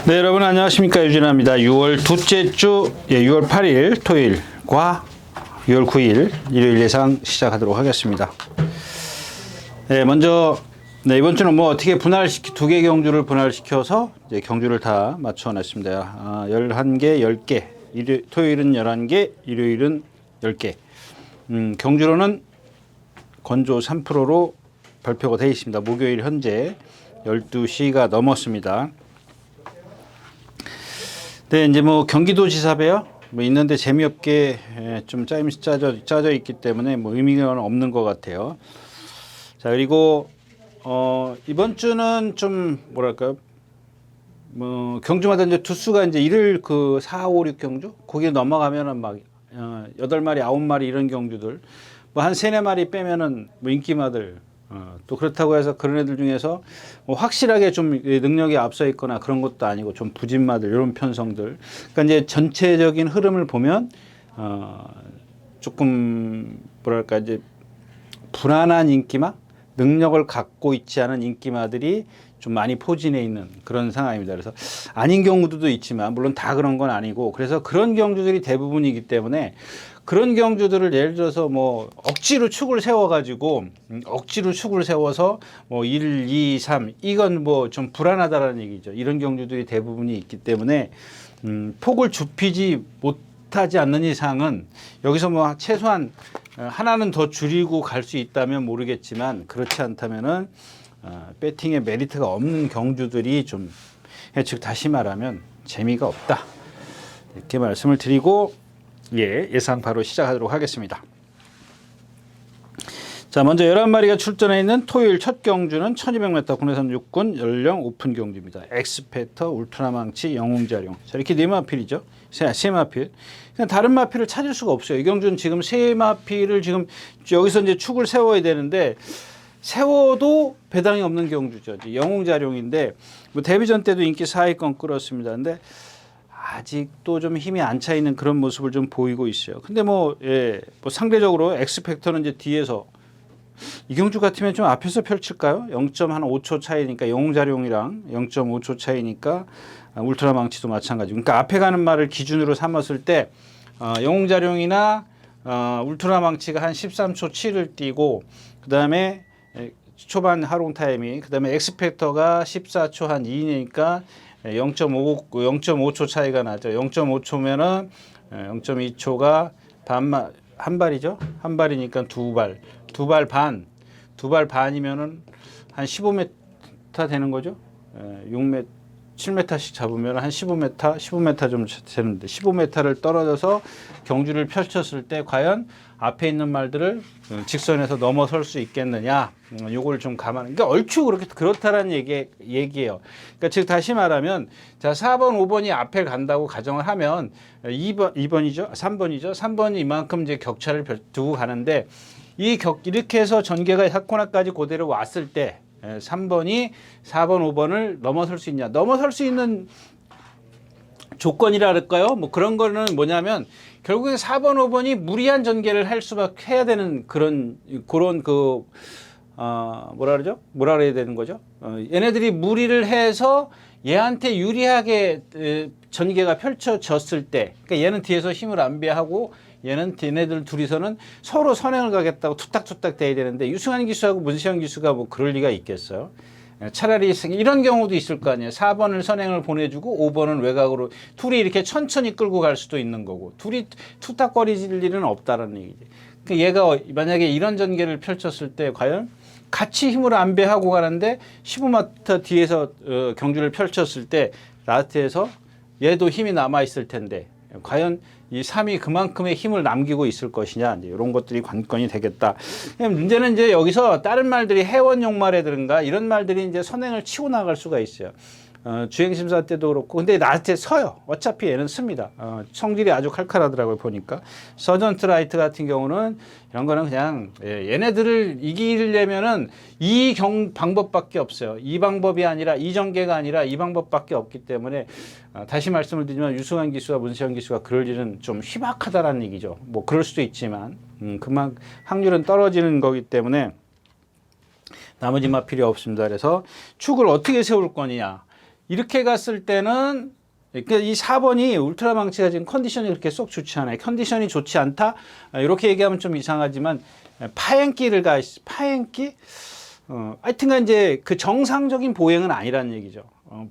네, 여러분 안녕하십니까. 유진아입니다. 6월 둘째 주 6월 8일 토요일과 6월 9일 일요일 예상 시작하도록 하겠습니다. 네, 먼저 이번 주는 뭐 어떻게 두 개 경주를 분할시켜서 이제 경주를 다 맞춰놨습니다. 11개, 10개. 토요일은 11개, 일요일은 10개. 경주로는 건조 3%로 발표가 되어 있습니다. 목요일 현재 12시가 넘었습니다. 네, 이제 뭐 경기도지사배요. 뭐 있는데 재미없게 좀 짜져 있기 때문에 뭐 의미가 없는 것 같아요. 자, 그리고 이번 주는 좀 뭐랄까요? 뭐 경주마다 이제 두수가 이제 일을 4, 5, 6 경주 거기에 넘어가면은 막 8마리, 9마리 이런 경주들 뭐 한 3, 4마리 빼면은 뭐 인기마들 또 그렇다고 해서 그런 애들 중에서 뭐 확실하게 좀 능력이 앞서 있거나 그런 것도 아니고 좀 부진마들 이런 편성들. 그러니까 이제 전체적인 흐름을 보면 조금 뭐랄까 이제 불안한 인기마, 능력을 갖고 있지 않은 인기마들이 좀 많이 포진해 있는 그런 상황입니다. 그래서 아닌 경우도 있지만 물론 다 그런 건 아니고 그래서 그런 경주들이 대부분이기 때문에 그런 경주들을 예를 들어서 뭐 억지로 축을 세워가지고 억지로 축을 세워서 뭐 1, 2, 3 이건 뭐 좀 불안하다라는 얘기죠. 이런 경주들이 대부분이 있기 때문에 폭을 좁히지 못하지 않는 이상은 여기서 뭐 최소한 하나는 더 줄이고 갈 수 있다면 모르겠지만 그렇지 않다면은 배팅에 메리트가 없는 경주들이 좀 즉 다시 말하면 재미가 없다 이렇게 말씀을 드리고 예상 바로 시작하도록 하겠습니다. 자, 먼저 11마리가 출전해 있는 토요일 첫 경주는 1200m 국내산 육군 연령 오픈 경주입니다. 엑스페터, 울트라망치, 영웅자룡. 자, 이렇게 네 마필이죠. 세 마필. 그냥 다른 마필을 찾을 수가 없어요. 이 경주는 지금 세 마필을 지금 여기서 이제 축을 세워야 되는데 세워도 배당이 없는 경주죠. 영웅자룡인데 뭐 데뷔전 때도 인기 4위권 끌었습니다. 근데 아직도 좀 힘이 안 차 있는 그런 모습을 좀 보이고 있어요. 근데 뭐 상대적으로 엑스팩터는 이제 뒤에서 이 경주 같으면 좀 앞에서 펼칠까요? 0.5초 차이니까 영웅자룡이랑 0.5초 차이니까 울트라망치도 마찬가지고. 그러니까 앞에 가는 말을 기준으로 삼았을 때 영웅자룡이나 울트라망치가 한 13초 7을 뛰고 그다음에 초반 하롱 타임이 그다음에 엑스팩터가 14초 한 2니까 0.5초 차이가 나죠. 0.5초면은 0.2초가 한 발이죠. 한 발이니까 두 발 반이면은 한 15m 되는 거죠. 6m, 7m씩 잡으면 한 15m 좀 되는데 15m를 떨어져서 경주를 펼쳤을 때 과연 앞에 있는 말들을 직선에서 넘어설 수 있겠느냐, 요걸 좀 그러니까 얼추 그렇다라는 얘기예요. 그러니까 즉 다시 말하면 자 4번, 5번이 앞에 간다고 가정을 하면 2번이죠, 3번이 이만큼 이제 격차를 두고 가는데 이렇게 해서 전개가 사코나까지 그대로 왔을 때 3번이 4번, 5번을 넘어설 수 있냐? 넘어설 수 있는 조건이라 그럴까요? 뭐 그런 거는 뭐냐면 결국엔 4번, 5번이 무리한 전개를 해야 되는 그런 뭐라 그래야 되는 거죠? 얘네들이 무리를 해서 얘한테 유리하게 전개가 펼쳐졌을 때, 그러니까 얘는 뒤에서 힘을 안배하고 얘네들 둘이서는 서로 선행을 가겠다고 투탁투탁 돼야 되는데 유승환 기수하고 문세영 기수가 뭐 그럴 리가 있겠어요? 차라리 이런 경우도 있을 거 아니에요. 4번을 선행을 보내주고 5번은 외곽으로 둘이 이렇게 천천히 끌고 갈 수도 있는 거고 둘이 투탁거리질 일은 없다라는 얘기지. 그러니까 얘가 만약에 이런 전개를 펼쳤을 때 과연 같이 힘을 안배하고 가는데 15m 뒤에서 경주를 펼쳤을 때 라스트에서 얘도 힘이 남아 있을 텐데 과연 이 3이 그만큼의 힘을 남기고 있을 것이냐, 이제 이런 것들이 관건이 되겠다. 문제는 이제 여기서 다른 말들이 해원용말이라든가 이런 말들이 이제 선행을 치고 나갈 수가 있어요. 주행심사 때도 그렇고, 근데 나한테 서요. 어차피 얘는 씁니다. 성질이 아주 칼칼하더라고요, 보니까. 서전트 라이트 같은 경우는 이런 거는 그냥 얘네들을 이기려면은 방법밖에 없어요. 이 방법이 아니라, 이 전개가 아니라 이 방법밖에 없기 때문에 다시 말씀을 드리지만 유승환 기수와 문세영 기수가 그럴 일은 좀 희박하다라는 얘기죠. 뭐 그럴 수도 있지만 그만 확률은 떨어지는 거기 때문에 나머지 마 필요 없습니다. 그래서 축을 어떻게 세울 거냐. 이렇게 갔을 때는 그러니까 이 4번이 울트라 망치가 지금 컨디션이 그렇게 쏙 좋지 않아요. 컨디션이 좋지 않다. 이렇게 얘기하면 좀 이상하지만 파행기를 파행기? 하여튼간 이제 그 정상적인 보행은 아니라는 얘기죠.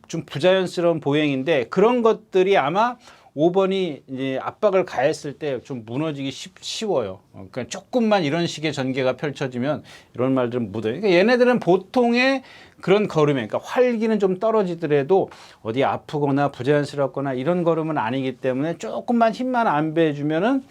좀 부자연스러운 보행인데 그런 것들이 아마 5번이 이제 압박을 가했을 때 좀 무너지기 쉬워요. 그러니까 조금만 이런 식의 전개가 펼쳐지면 이런 말들은 묻어요. 그러니까 얘네들은 보통의 그런 걸음에, 그러니까 활기는 좀 떨어지더라도 어디 아프거나 부자연스럽거나 이런 걸음은 아니기 때문에 조금만 힘만 안 빼주면은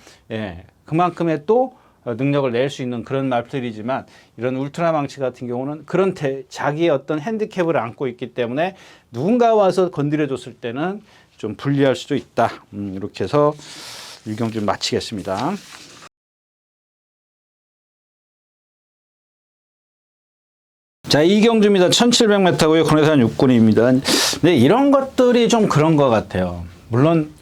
그만큼의 또 능력을 낼 수 있는 그런 말들이지만 이런 울트라 망치 같은 경우는 그런 자기의 어떤 핸디캡을 안고 있기 때문에 누군가 와서 건드려 줬을 때는 좀 불리할 수도 있다. 이렇게 해서 일경주 마치겠습니다. 자, 이경주입니다. 1700m고요. 국내산 육군입니다. 네, 이런 것들이 좀 그런 것 같아요. 물론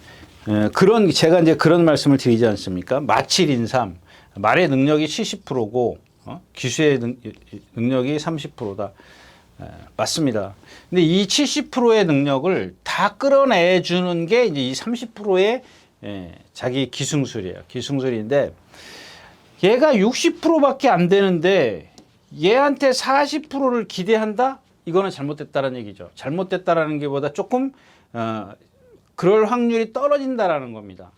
그런 제가 이제 그런 말씀을 드리지 않습니까? 마칠인삼 말의 능력이 70%고 기수의 능력이 30%다. 맞습니다. 근데 이 70%의 능력을 다 끌어내 주는 게 이제 이 30%의 자기 기승술이에요. 기승술인데 얘가 60%밖에 안 되는데 얘한테 40%를 기대한다? 이거는 잘못됐다는 얘기죠. 잘못됐다라는 게 보다 조금 그럴 확률이 떨어진다라는 겁니다.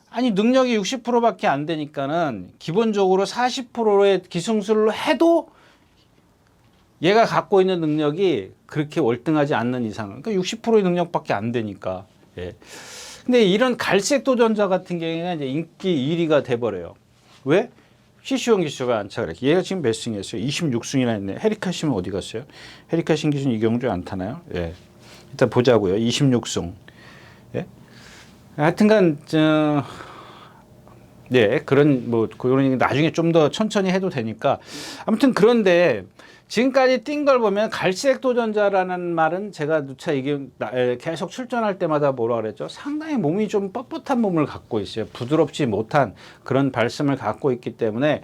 아니 능력이 60%밖에 안 되니까는 기본적으로 40%의 기승술로 해도 얘가 갖고 있는 능력이 그렇게 월등하지 않는 이상, 그러니까 60%의 능력밖에 안 되니까. 근데 이런 갈색 도전자 같은 경우에는 이제 인기 1위가 돼버려요. 왜? 시시원 기수가 안착을 했고 얘가 지금 몇 승 했어요? 26승이나 했네. 헤리카 씨는 어디 갔어요? 헤리카 신 기수는 이경주에 안 타나요? 일단 보자고요. 26승. 하여튼간 그런 그런 얘기 나중에 좀 더 천천히 해도 되니까 아무튼 그런데 지금까지 뛴 걸 보면 갈색 도전자라는 말은 제가 누차 이게 계속 출전할 때마다 뭐라 그랬죠? 상당히 몸이 좀 뻣뻣한 몸을 갖고 있어요. 부드럽지 못한 그런 발성을 갖고 있기 때문에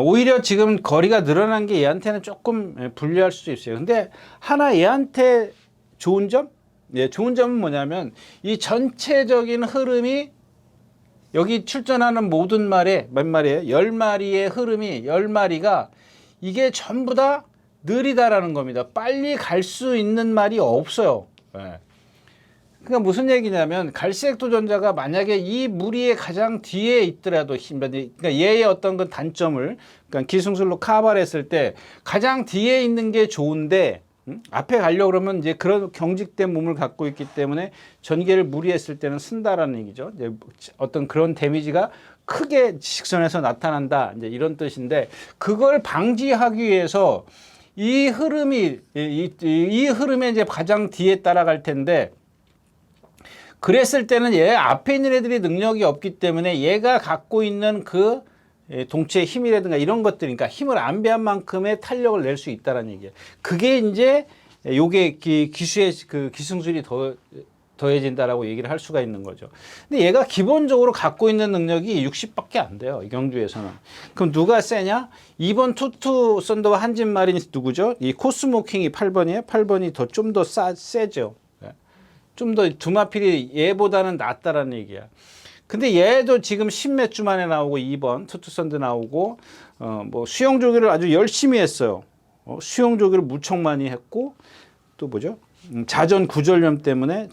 오히려 지금 거리가 늘어난 게 얘한테는 조금 불리할 수도 있어요. 근데 하나 얘한테 좋은 점? 좋은 점은 뭐냐면 이 전체적인 흐름이 여기 출전하는 모든 말에 몇 마리예요? 10마리의 흐름이 10마리가 이게 전부 다 느리다라는 겁니다. 빨리 갈 수 있는 말이 없어요. 그러니까 무슨 얘기냐면 갈색 도전자가 만약에 이 무리의 가장 뒤에 있더라도 그러니까 얘의 어떤 그 단점을 그러니까 기승술로 커버를 했을 때 가장 뒤에 있는 게 좋은데 앞에 가려고 그러면 이제 그런 경직된 몸을 갖고 있기 때문에 전개를 무리했을 때는 쓴다라는 얘기죠. 이제 어떤 그런 데미지가 크게 직선에서 나타난다. 이제 이런 뜻인데 그걸 방지하기 위해서 이 흐름이 이 흐름에 이제 가장 뒤에 따라갈 텐데 그랬을 때는 얘 앞에 있는 애들이 능력이 없기 때문에 얘가 갖고 있는 그 동체의 힘이라든가 이런 것들, 그러니까 힘을 안배한 만큼의 탄력을 낼 수 있다는 얘기예요. 그게 이제 요게 기수의 그 기승술이 더해진다라고 얘기를 할 수가 있는 거죠. 근데 얘가 기본적으로 갖고 있는 능력이 60밖에 안 돼요. 이 경주에서는. 그럼 누가 세냐? 2번 투투 썬더와 한진마린 누구죠? 이 코스모킹이 8번이에요. 8번이 좀 더 세죠. 좀 더 두마필이 얘보다는 낫다라는 얘기야. 근데 얘도 지금 10몇 주 만에 나오고 2번 투투선드 나오고 수영 조기를 아주 열심히 했어요. 수영 조기를 무척 많이 했고 또 뭐죠? 자전 구절염 때문에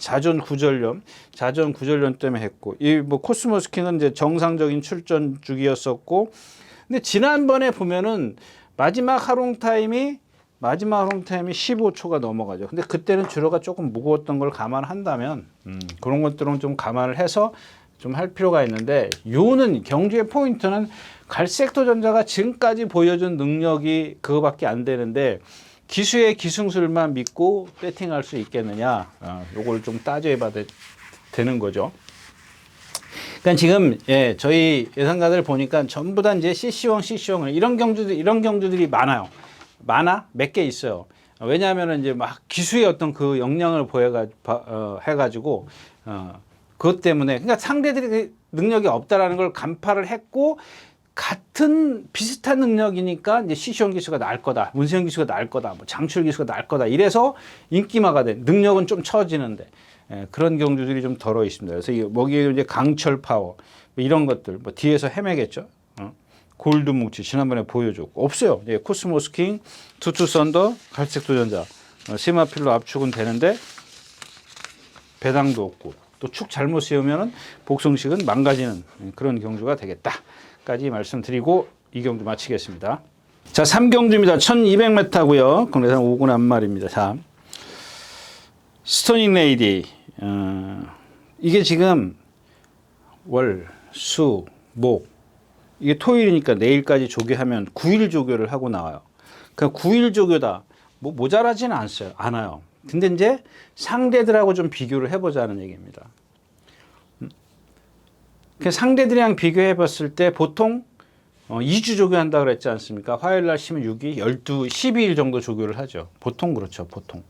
했고 이 코스모스킹은 이제 정상적인 출전 주기였었고 근데 지난번에 보면은 마지막 하롱 타임이 15초가 넘어가죠. 근데 그때는 주로가 조금 무거웠던 걸 감안한다면 그런 것들은 좀 감안을 해서 좀 할 필요가 있는데 요는 경주의 포인트는 갈색 도전자가 지금까지 보여준 능력이 그거밖에 안 되는데 기수의 기승술만 믿고 배팅할 수 있겠느냐 요걸 좀 따져야 되는 거죠. 그러니까 지금 저희 예상가들 보니까 전부 다 이제 CC1 이런 경주들이 많아요. 몇 개 있어요. 왜냐하면 이제 막 기수의 어떤 그 역량을 해가지고 그것 때문에 그러니까 상대들이 능력이 없다라는 걸 간파를 했고 같은 비슷한 능력이니까 이제 시시현 기수가 나을 거다, 문세현 기수가 나을 거다, 뭐 장철 기수가 나을 거다. 이래서 인기마가 된 능력은 좀 처지는데 그런 경주들이 좀 덜어 있습니다. 그래서 여기에 이제 강철 파워 뭐 이런 것들 뭐 뒤에서 헤매겠죠. 골드 뭉치 지난번에 보여줬고 없어요. 예, 코스모스 킹, 투투 썬더, 갈색 도전자, 세마필로 압축은 되는데 배당도 없고 또 축 잘못 세우면은 복성식은 망가지는 그런 경주가 되겠다까지 말씀드리고 이 경주 마치겠습니다. 자, 3경주입니다. 1200m고요. 국내산 5군 한 마리입니다. 자, 스토닝 레이디 이게 지금 월, 수, 목 이게 토요일이니까 내일까지 조교하면 9일 조교를 하고 나와요. 그러니까 9일 조교다. 뭐 모자라지는 않아요. 근데 이제 상대들하고 좀 비교를 해보자는 얘기입니다. 상대들이랑 비교해 봤을 때 보통 2주 조교한다 그랬지 않습니까? 화요일 날 쉬면 6일, 12, 12일 정도 조교를 하죠. 보통 그렇죠. 보통.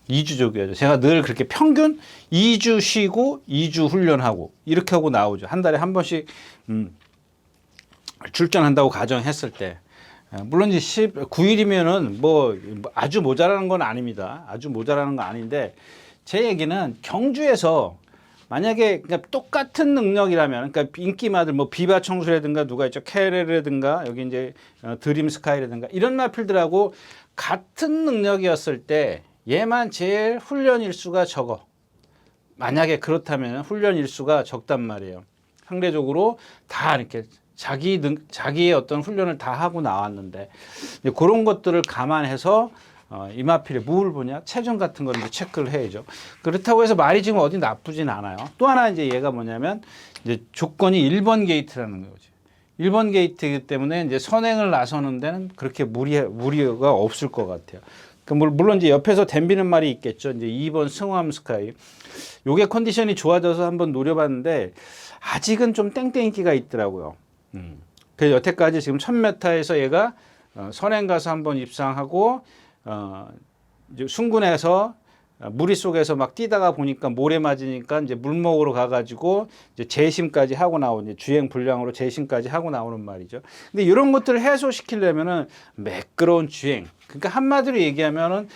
2주 조교하죠. 제가 늘 그렇게 평균 2주 쉬고 2주 훈련하고 이렇게 하고 나오죠. 한 달에 한 번씩 출전한다고 가정했을 때. 물론 이제 9일이면은 뭐 아주 모자라는 건 아닙니다. 아주 모자라는 건 아닌데 제 얘기는 경주에서 만약에 그러니까 똑같은 능력이라면 그러니까 인기마들 뭐 비바 청수라든가 누가 있죠 캐레라든가 여기 이제 드림 스카이라든가 이런 마필들하고 같은 능력이었을 때 얘만 제일 훈련 일수가 적어. 만약에 그렇다면 훈련 일수가 적단 말이에요. 상대적으로 다 이렇게 자기의 어떤 훈련을 다 하고 나왔는데 그런 것들을 감안해서 이 마필에 뭘 보냐 체중 같은 거를 체크를 해야죠. 그렇다고 해서 말이 지금 어디 나쁘진 않아요. 또 하나 이제 얘가 뭐냐면 이제 조건이 1번 게이트라는 거지. 1번 게이트이기 때문에 이제 선행을 나서는 데는 그렇게 무리가 없을 것 같아요. 물론 이제 옆에서 댐비는 말이 있겠죠. 이제 2번 승호암 스카이. 요게 컨디션이 좋아져서 한번 노려봤는데 아직은 좀 땡땡이기가 있더라고요. 그래서 여태까지 지금 1000m에서 얘가 선행 가서 한번 입상하고 이제 순군에서 무리 속에서 막 뛰다가 보니까 모래 맞으니까 이제 물먹으로 가가지고 이제 재심까지 하고 나오는 주행 불량으로 재심까지 하고 나오는 말이죠. 근데 이런 것들을 해소시키려면은 매끄러운 주행. 그러니까 한마디로 얘기하면은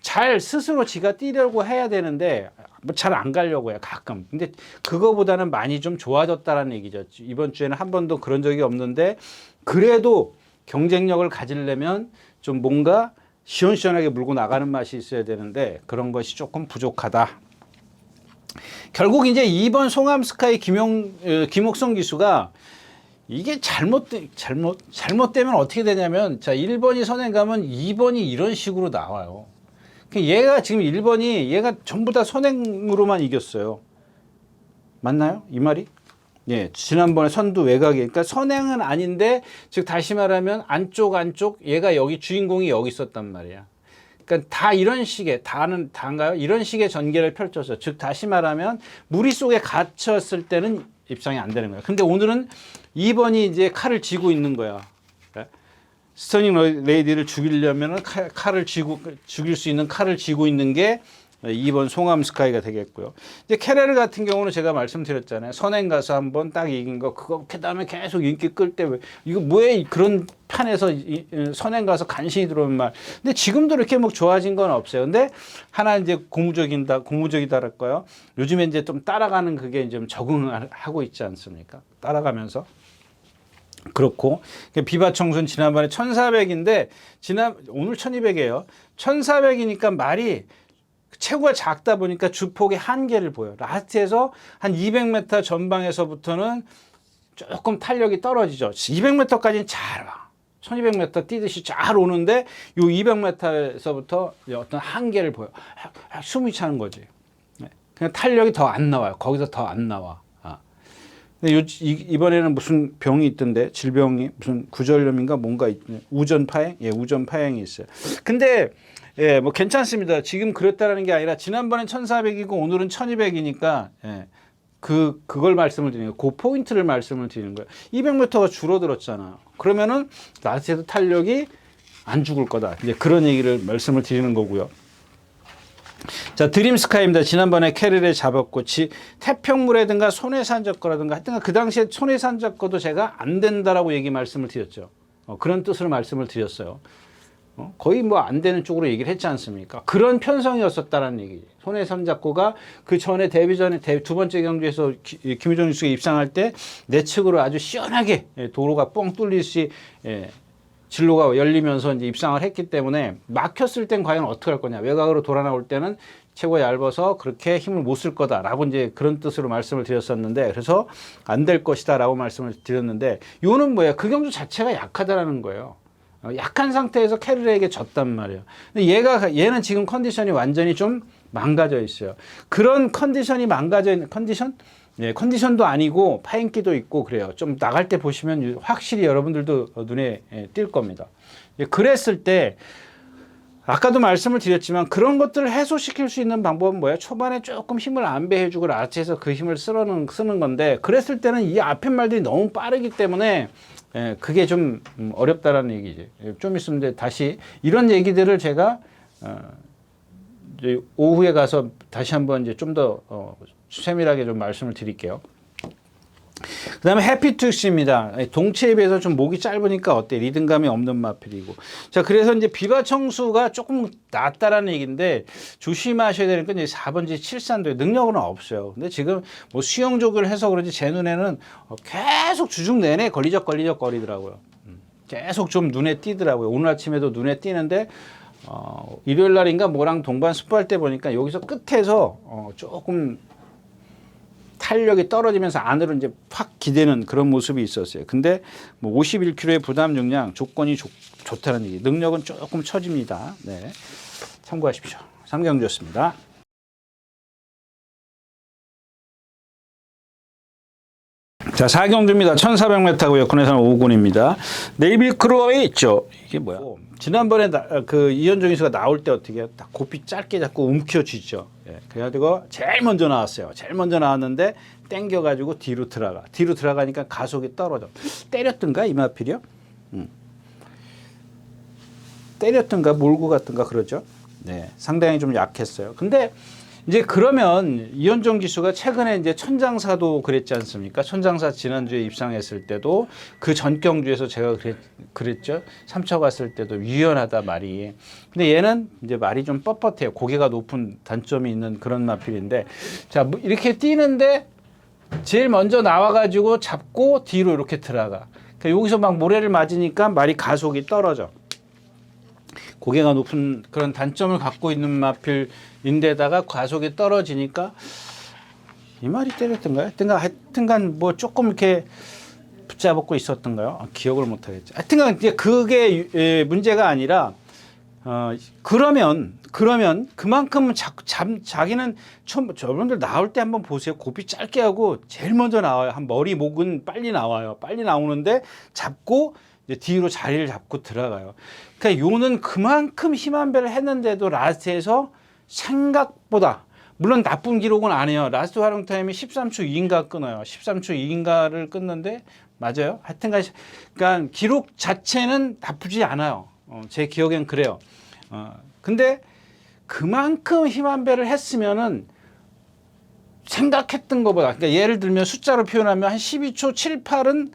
잘 스스로 지가 뛰려고 해야 되는데 뭐 잘 안 가려고 해요 가끔. 근데 그거보다는 많이 좀 좋아졌다라는 얘기죠. 이번 주에는 한 번도 그런 적이 없는데 그래도 경쟁력을 가지려면 좀 뭔가 시원시원하게 물고 나가는 맛이 있어야 되는데 그런 것이 조금 부족하다. 결국 이제 2번 송암 스카이 김옥성 기수가 이게 잘못되면 어떻게 되냐면 자 1번이 선행 가면 2번이 이런 식으로 나와요. 얘가 지금 1번이 얘가 전부 다 선행으로만 이겼어요. 맞나요? 이 말이? 예, 지난번에 선두 외곽이 그러니까 선행은 아닌데 즉 다시 말하면 안쪽 얘가 여기 주인공이 여기 있었단 말이야. 그러니까 다 이런 식의 다인가요? 이런 식의 전개를 펼쳐서 즉 다시 말하면 무리 속에 갇혔을 때는 입상이 안 되는 거야. 근데 오늘은 2번이 이제 칼을 쥐고 있는 거야. 스토닝 레이디를 죽이려면 죽일 수 있는 칼을 쥐고 있는 게 2번 송암 스카이가 되겠고요. 이제 캐레르 같은 경우는 제가 말씀드렸잖아요. 선행 가서 한번 딱 이긴 거, 그거 그다음에 계속 인기 끌 때 이거 뭐에 그런 판에서 선행 가서 간신히 들어오는 말. 근데 지금도 이렇게 뭐 좋아진 건 없어요. 근데 하나 이제 고무적이다랄까요? 요즘에 이제 좀 따라가는 그게 좀 적응을 하고 있지 않습니까? 따라가면서. 그렇고 비바 청순 지난번에 1400인데 오늘 1200이에요. 1400이니까 말이 체구가 작다 보니까 주폭의 한계를 보여요. 라스트에서 한 200m 전방에서부터는 조금 탄력이 떨어지죠. 200m까지는 잘 와. 1200m 뛰듯이 잘 오는데 요 200m에서부터 어떤 한계를 보여. 숨이 차는 거지. 그냥 탄력이 더 안 나와요. 거기서 더 안 나와. 근데 이번에는 무슨 병이 있던데 질병이 무슨 구절염인가 뭔가 우전 파행? 예, 우전 파행이 있어요. 근데 예, 뭐 괜찮습니다. 지금 그랬다라는 게 아니라 지난번엔 1400이고 오늘은 1200이니까 예, 그걸 말씀을 드리는 거예요. 그 포인트를 말씀을 드리는 거예요. 200m가 줄어들었잖아. 그러면은 라스트에도 탄력이 안 죽을 거다. 이제 그런 얘기를 말씀을 드리는 거고요. 자, 드림스카이입니다. 지난번에 캐리를 잡았고, 태평무라든가 손해산적거라든가 하여튼 그 당시에 손해산적거도 제가 안 된다라고 말씀을 드렸죠. 그런 뜻으로 말씀을 드렸어요. 거의 뭐 안 되는 쪽으로 얘기를 했지 않습니까? 그런 편성이었었다라는 얘기죠. 손해산적거가 그 전에 데뷔 전에 두 번째 경주에서 김유정 선수가 입상할 때 내측으로 아주 시원하게 도로가 뻥 뚫리듯이 진로가 열리면서 이제 입상을 했기 때문에 막혔을 땐 과연 어떻게 할 거냐. 외곽으로 돌아 나올 때는 최고 얇아서 그렇게 힘을 못 쓸 거다라고 이제 그런 뜻으로 말씀을 드렸었는데, 그래서 안 될 것이다라고 말씀을 드렸는데, 요는 뭐야? 그 경주 자체가 약하다라는 거예요. 약한 상태에서 캐리에게 졌단 말이에요. 근데 얘는 지금 컨디션이 완전히 좀 망가져 있어요. 그런 컨디션이 망가져 있는 컨디션? 예, 컨디션도 아니고 파인기도 있고 그래요. 좀 나갈 때 보시면 확실히 여러분들도 눈에 띌 겁니다. 예, 그랬을 때 아까도 말씀을 드렸지만 그런 것들을 해소시킬 수 있는 방법은 뭐예요? 초반에 조금 힘을 안배해주고 라스트에서 그 힘을 쓰는 건데, 그랬을 때는 이 앞에 말들이 너무 빠르기 때문에 그게 좀 어렵다라는 얘기지. 좀 있으면 다시 이런 얘기들을 제가 이제 오후에 가서 다시 한번 이제 좀 더 세밀하게 좀 말씀을 드릴게요. 그 다음에 해피투스입니다. 동체에 비해서 좀 목이 짧으니까 어때? 리듬감이 없는 마필이고. 자, 그래서 이제 비바청수가 조금 낫다라는 얘기인데, 조심하셔야 되는 건 이제 4번지 7산도에 능력은 없어요. 근데 지금 뭐 수영족을 해서 그런지 제 눈에는 계속 주중 내내 걸리적거리더라고요. 계속 좀 눈에 띄더라고요. 오늘 아침에도 눈에 띄는데, 일요일 날인가 뭐랑 동반 스포할 때 보니까 여기서 끝에서 조금 탄력이 떨어지면서 안으로 이제 확 기대는 그런 모습이 있었어요. 근데 뭐 51kg의 부담 용량 조건이 좋다는 얘기. 능력은 조금 처집니다. 네. 참고하십시오. 3경주였습니다. 자, 4경주입니다. 1400m고요. 군에서는 5군입니다. 네이비크로에 있죠. 이게 뭐야? 지난번에 그 이현종 선수가 나올 때 어떻게 해요? 딱 고삐 짧게 잡고 움켜쥐죠. 예, 그래가지고 제일 먼저 나왔어요. 제일 먼저 나왔는데 땡겨가지고 뒤로 들어가니까 가속이 떨어져. 때렸던가 이마필이요? 때렸던가 몰고 갔던가 그러죠. 네, 상당히 좀 약했어요. 근데 이제 그러면 이현종 기수가 최근에 이제 천장사도 그랬지 않습니까? 천장사 지난주에 입상했을 때도 그 전 경주에서 제가 그랬죠. 3차 갔을 때도 유연하다 말이. 근데 얘는 이제 말이 좀 뻣뻣해요. 고개가 높은 단점이 있는 그런 마필인데, 자, 뭐 이렇게 뛰는데 제일 먼저 나와가지고 잡고 뒤로 이렇게 들어가. 그러니까 여기서 막 모래를 맞으니까 말이 가속이 떨어져. 고개가 높은 그런 단점을 갖고 있는 마필인데다가 가속이 떨어지니까 이 말이 때렸던가요? 하여튼간 뭐 조금 이렇게 붙잡고 있었던가요? 기억을 못하겠죠. 하여튼간 이제 그게 문제가 아니라 그러면 그만큼 자기는 여러분들 나올 때 한번 보세요. 고삐 짧게 하고 제일 먼저 나와요. 한 머리 목은 빨리 나와요. 빨리 나오는데 잡고 이제 뒤로 자리를 잡고 들어가요. 그러니까 요는 그만큼 힘한 배를 했는데도 라스트에서 생각보다, 물론 나쁜 기록은 아니에요. 라스트 활용 타임이 13초 2인가 끊어요. 13초 2인가를 끊는데 맞아요. 하여튼간 그러니까 기록 자체는 나쁘지 않아요. 제 기억엔 그래요. 근데 그만큼 힘한 배를 했으면은 생각했던 것보다, 그러니까 예를 들면 숫자로 표현하면 한 12초 7, 8은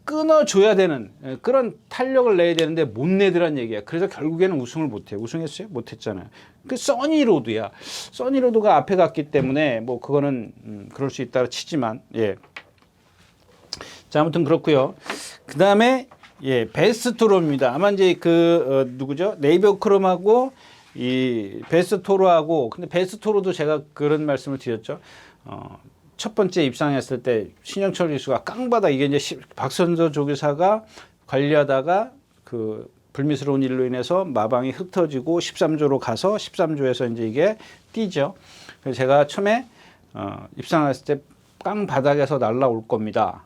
끊어줘야 되는 그런 탄력을 내야 되는데 못 내더란 얘기야. 그래서 결국에는 우승을 못해요. 우승했어요? 못했잖아요. 그 써니로드야. 써니로드가 앞에 갔기 때문에 뭐 그거는 그럴 수 있다 치지만, 예. 자, 아무튼 그렇고요. 그 다음에 예, 베스트토로입니다. 아마 이제 누구죠? 네이버크롬하고 이 베스트토로하고, 근데 베스트토로도 제가 그런 말씀을 드렸죠. 첫 번째 입상했을 때 신영철 기수가 깡바닥, 이게 이제 박선조 조교사가 관리하다가 그 불미스러운 일로 인해서 마방이 흩어지고 13조로 가서 13조에서 이제 이게 뛰죠. 그래서 제가 처음에 입상했을 때 깡바닥에서 날라올 겁니다.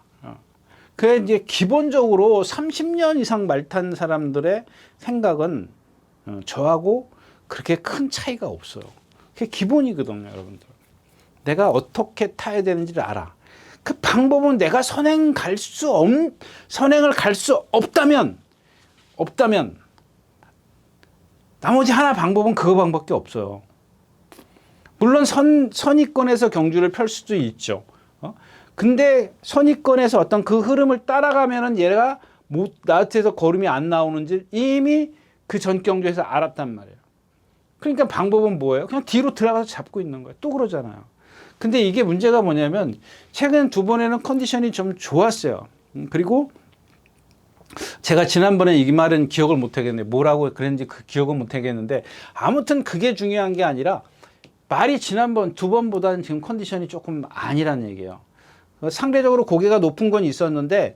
그 이제 기본적으로 30년 이상 말 탄 사람들의 생각은 저하고 그렇게 큰 차이가 없어요. 그게 기본이거든요, 여러분들. 내가 어떻게 타야 되는지를 알아. 그 방법은 내가 선행을 갈 수 없다면 나머지 하나 방법은 그거 방법밖에 없어요. 물론 선의권에서 경주를 펼 수도 있죠. 근데 선의권에서 어떤 그 흐름을 따라가면은 얘가 나한테서 걸음이 안 나오는지 이미 그 전 경주에서 알았단 말이에요. 그러니까 방법은 뭐예요? 그냥 뒤로 들어가서 잡고 있는 거예요. 또 그러잖아요. 근데 이게 문제가 뭐냐면 최근 두 번에는 컨디션이 좀 좋았어요. 그리고 제가 지난번에 이 말은 기억을 못 하겠는데 뭐라고 그랬는지 그 기억은 못 하겠는데 아무튼 그게 중요한 게 아니라 말이 지난번 두 번보다는 지금 컨디션이 조금 아니란 얘기예요. 상대적으로 고개가 높은 건 있었는데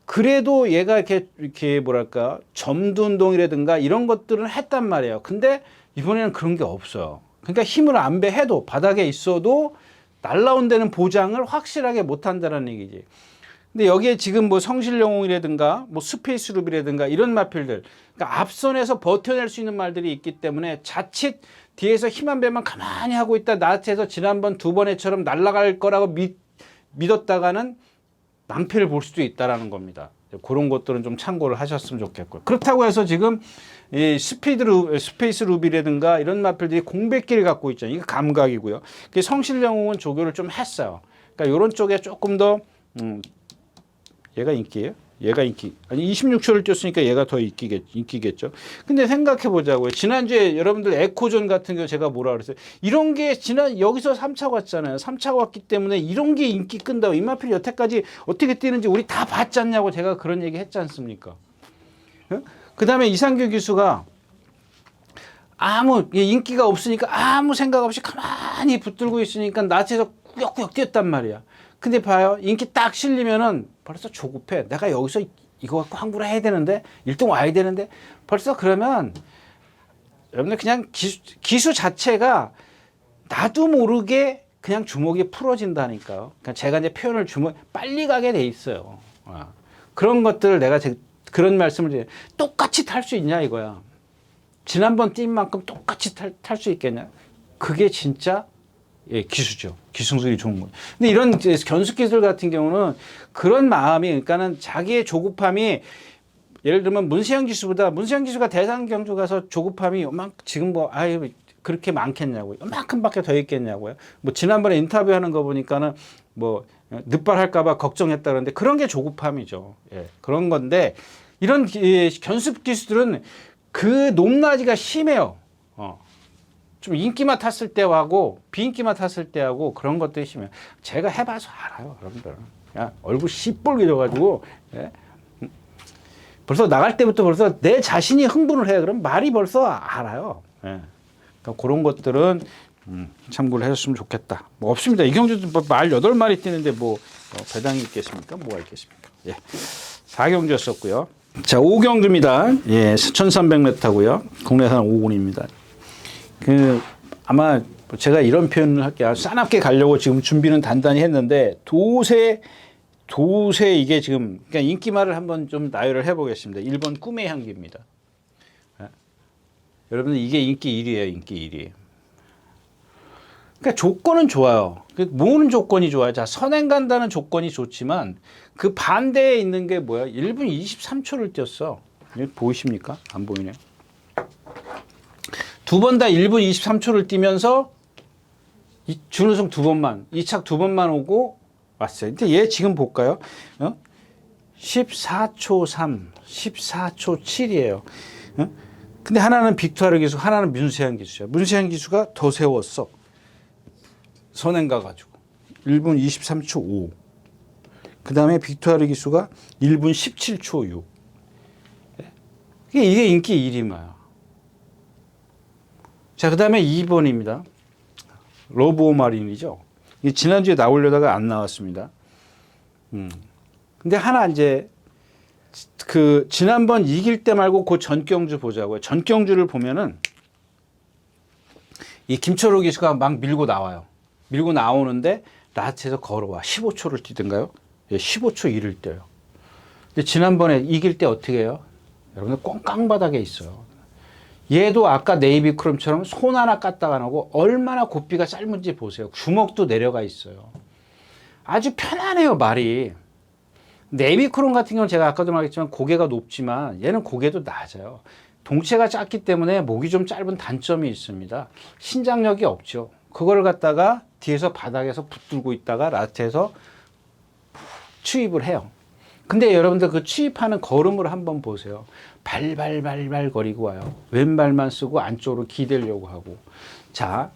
그래도 얘가 이렇게 뭐랄까 점두 운동이라든가 이런 것들은 했단 말이에요. 근데 이번에는 그런 게 없어요. 그러니까 힘을 안배해도 바닥에 있어도 날라온다는 보장을 확실하게 못 한다는 얘기지. 근데 여기에 지금 뭐 성실영웅이라든가 뭐 스페이스룹이라든가 이런 마필들, 그러니까 앞선에서 버텨낼 수 있는 말들이 있기 때문에 자칫 뒤에서 힘 한 배만 가만히 하고 있다 나한테서 지난번 두 번에처럼 날아갈 거라고 믿었다가는 낭패를 볼 수도 있다라는 겁니다. 그런 것들은 좀 참고를 하셨으면 좋겠고요. 그렇다고 해서 지금 이 스페이스 루비라든가 이런 마필들이 공백기를 갖고 있잖아요. 이거 감각이고요. 성실영웅은 조교를 좀 했어요. 그러니까 이런 쪽에 조금 더 얘가 인기예요? 얘가 인기. 아니 26초를 뛰었으니까 얘가 더 인기겠죠. 근데 생각해 보자고요. 지난주에 여러분들 에코존 같은 경우 제가 뭐라 그랬어요? 이런 게 여기서 3차 왔잖아요. 3차 왔기 때문에 이런 게 인기 끈다고. 이마필이 여태까지 어떻게 뛰는지 우리 다 봤지 않냐고 제가 그런 얘기 했지 않습니까? 그 다음에 이상규 기수가 아무 인기가 없으니까 아무 생각 없이 가만히 붙들고 있으니까 나한테서 꾸역꾸역 뛰었단 말이야. 근데 봐요. 인기 딱 실리면은 벌써 조급해. 내가 여기서 이거 갖고 항구를 해야 되는데 1등 와야 되는데 벌써 그러면 여러분들 그냥 기수 자체가 나도 모르게 그냥 주먹이 풀어진다니까요. 그러니까 제가 이제 표현을 빨리 가게 돼 있어요. 그런 것들을 내가 그런 말씀을 드려요. 똑같이 탈 수 있냐 이거야. 지난번 뛴 만큼 똑같이 탈 수 있겠냐. 그게 진짜 기수죠. 기승술이 좋은 거예요. 근데 이런 견습 기술 같은 경우는 그런 마음이, 그러니까는 자기의 조급함이 예를 들면 문세영 기수가 대상 경주 가서 조급함이 지금 그렇게 많겠냐고요. 이만큼밖에 더 있겠냐고요. 뭐 지난번에 인터뷰하는 거 보니까는 뭐 늦발할까봐 걱정했다 그러는데 그런 게 조급함이죠. 그런 건데 이런 견습 기수들은 그 높낮이가 심해요. 좀 인기만 탔을 때하고 비인기만 탔을 때하고 그런 것들이 심해요. 제가 해봐서 알아요, 여러분들. 얼굴 시뻘게 져가지고 벌써 나갈 때부터 벌써 내 자신이 흥분을 해요. 그럼 말이 벌써 알아요. 그러니까 그런 것들은 참고를 해줬으면 좋겠다. 뭐 없습니다. 이경주도 말 8마리 뛰는데 뭐 배당이 있겠습니까? 뭐가 있겠습니까? 4경주였었고요. 자, 5경주입니다. 1300m고요. 국내산 5군입니다. 아마 제가 이런 표현을 할게요. 싸납게 가려고 지금 준비는 단단히 했는데 도세 이게 지금 그러니까 인기말을 한번 좀 나열을 해보겠습니다. 1번 꿈의 향기입니다. 여러분들 이게 인기 1위예요. 인기 1위. 그러니까 조건은 좋아요. 모으는 조건이 좋아요. 자, 선행 간다는 조건이 좋지만 그 반대에 있는 게 뭐야? 1분 23초를 뛰었어. 보이십니까? 안 보이네요. 두 번 다 1분 23초를 뛰면서 준우승 2번만, 2착 2번만 오고 왔어요. 근데 얘 지금 볼까요? 14초 3, 14초 7이에요. 근데 하나는 빅투아르 기수, 하나는 문세현 기수야. 문세현 기수가 더 세웠어. 선행 가가지고. 1분 23초 5. 그 다음에 빅투아르 기수가 1분 17초 6. 이게 인기 1위마야. 자, 그 다음에 2번입니다. 러브 오마린이죠. 지난주에 나오려다가 안 나왔습니다. 근데 하나 이제, 지난번 이길 때 말고 그 전경주 보자고요. 전경주를 보면은, 이 김철호 기수가 막 밀고 나와요. 밀고 나오는데, 라트에서 걸어와. 15초를 뛰던가요? 15초 1을 뛰어요. 근데 지난번에 이길 때 어떻게 해요? 여러분들 꽁깡바닥에 있어요. 얘도 아까 네이비 크롬처럼 손 하나 까딱 안 하고 얼마나 고삐가 짧은지 보세요. 주먹도 내려가 있어요. 아주 편안해요, 말이. 네이비 크롬 같은 경우는 제가 아까도 말했지만 고개가 높지만 얘는 고개도 낮아요. 동체가 작기 때문에 목이 좀 짧은 단점이 있습니다. 신장력이 없죠. 그걸 갖다가 뒤에서 바닥에서 붙들고 있다가 라트에서 추입을 해요. 근데 여러분들 그 추입하는 걸음을 한번 보세요. 발발발발 거리고 와요. 왼발만 쓰고 안쪽으로 기대려고 하고. 자,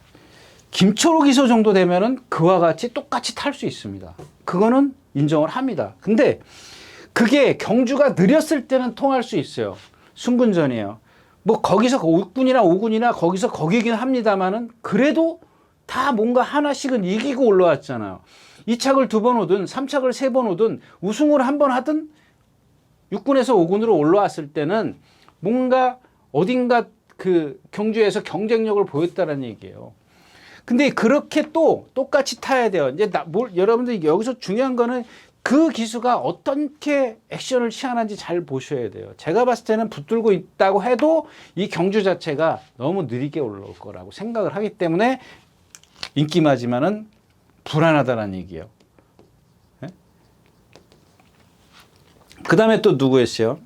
김초로 기소 정도 되면은 그와 같이 똑같이 탈 수 있습니다. 그거는 인정을 합니다. 근데 그게 경주가 느렸을 때는 통할 수 있어요. 순군전이에요. 뭐 거기서 6군이나 5군이나 거기서 거기긴 합니다만은 그래도 다 뭔가 하나씩은 이기고 올라왔잖아요. 2착을 2번 오든 3착을 3번 오든 우승을 1번 하든 6군에서 5군으로 올라왔을 때는 뭔가 어딘가 그 경주에서 경쟁력을 보였다는 얘기예요. 근데 그렇게 또 똑같이 타야 돼요. 이제 여러분들 여기서 중요한 거는 그 기수가 어떻게 액션을 취하는지 잘 보셔야 돼요. 제가 봤을 때는 붙들고 있다고 해도 이 경주 자체가 너무 느리게 올라올 거라고 생각을 하기 때문에 인기마지만은 불안하다는 얘기예요. 네? 그 다음에 또 누구 했어요?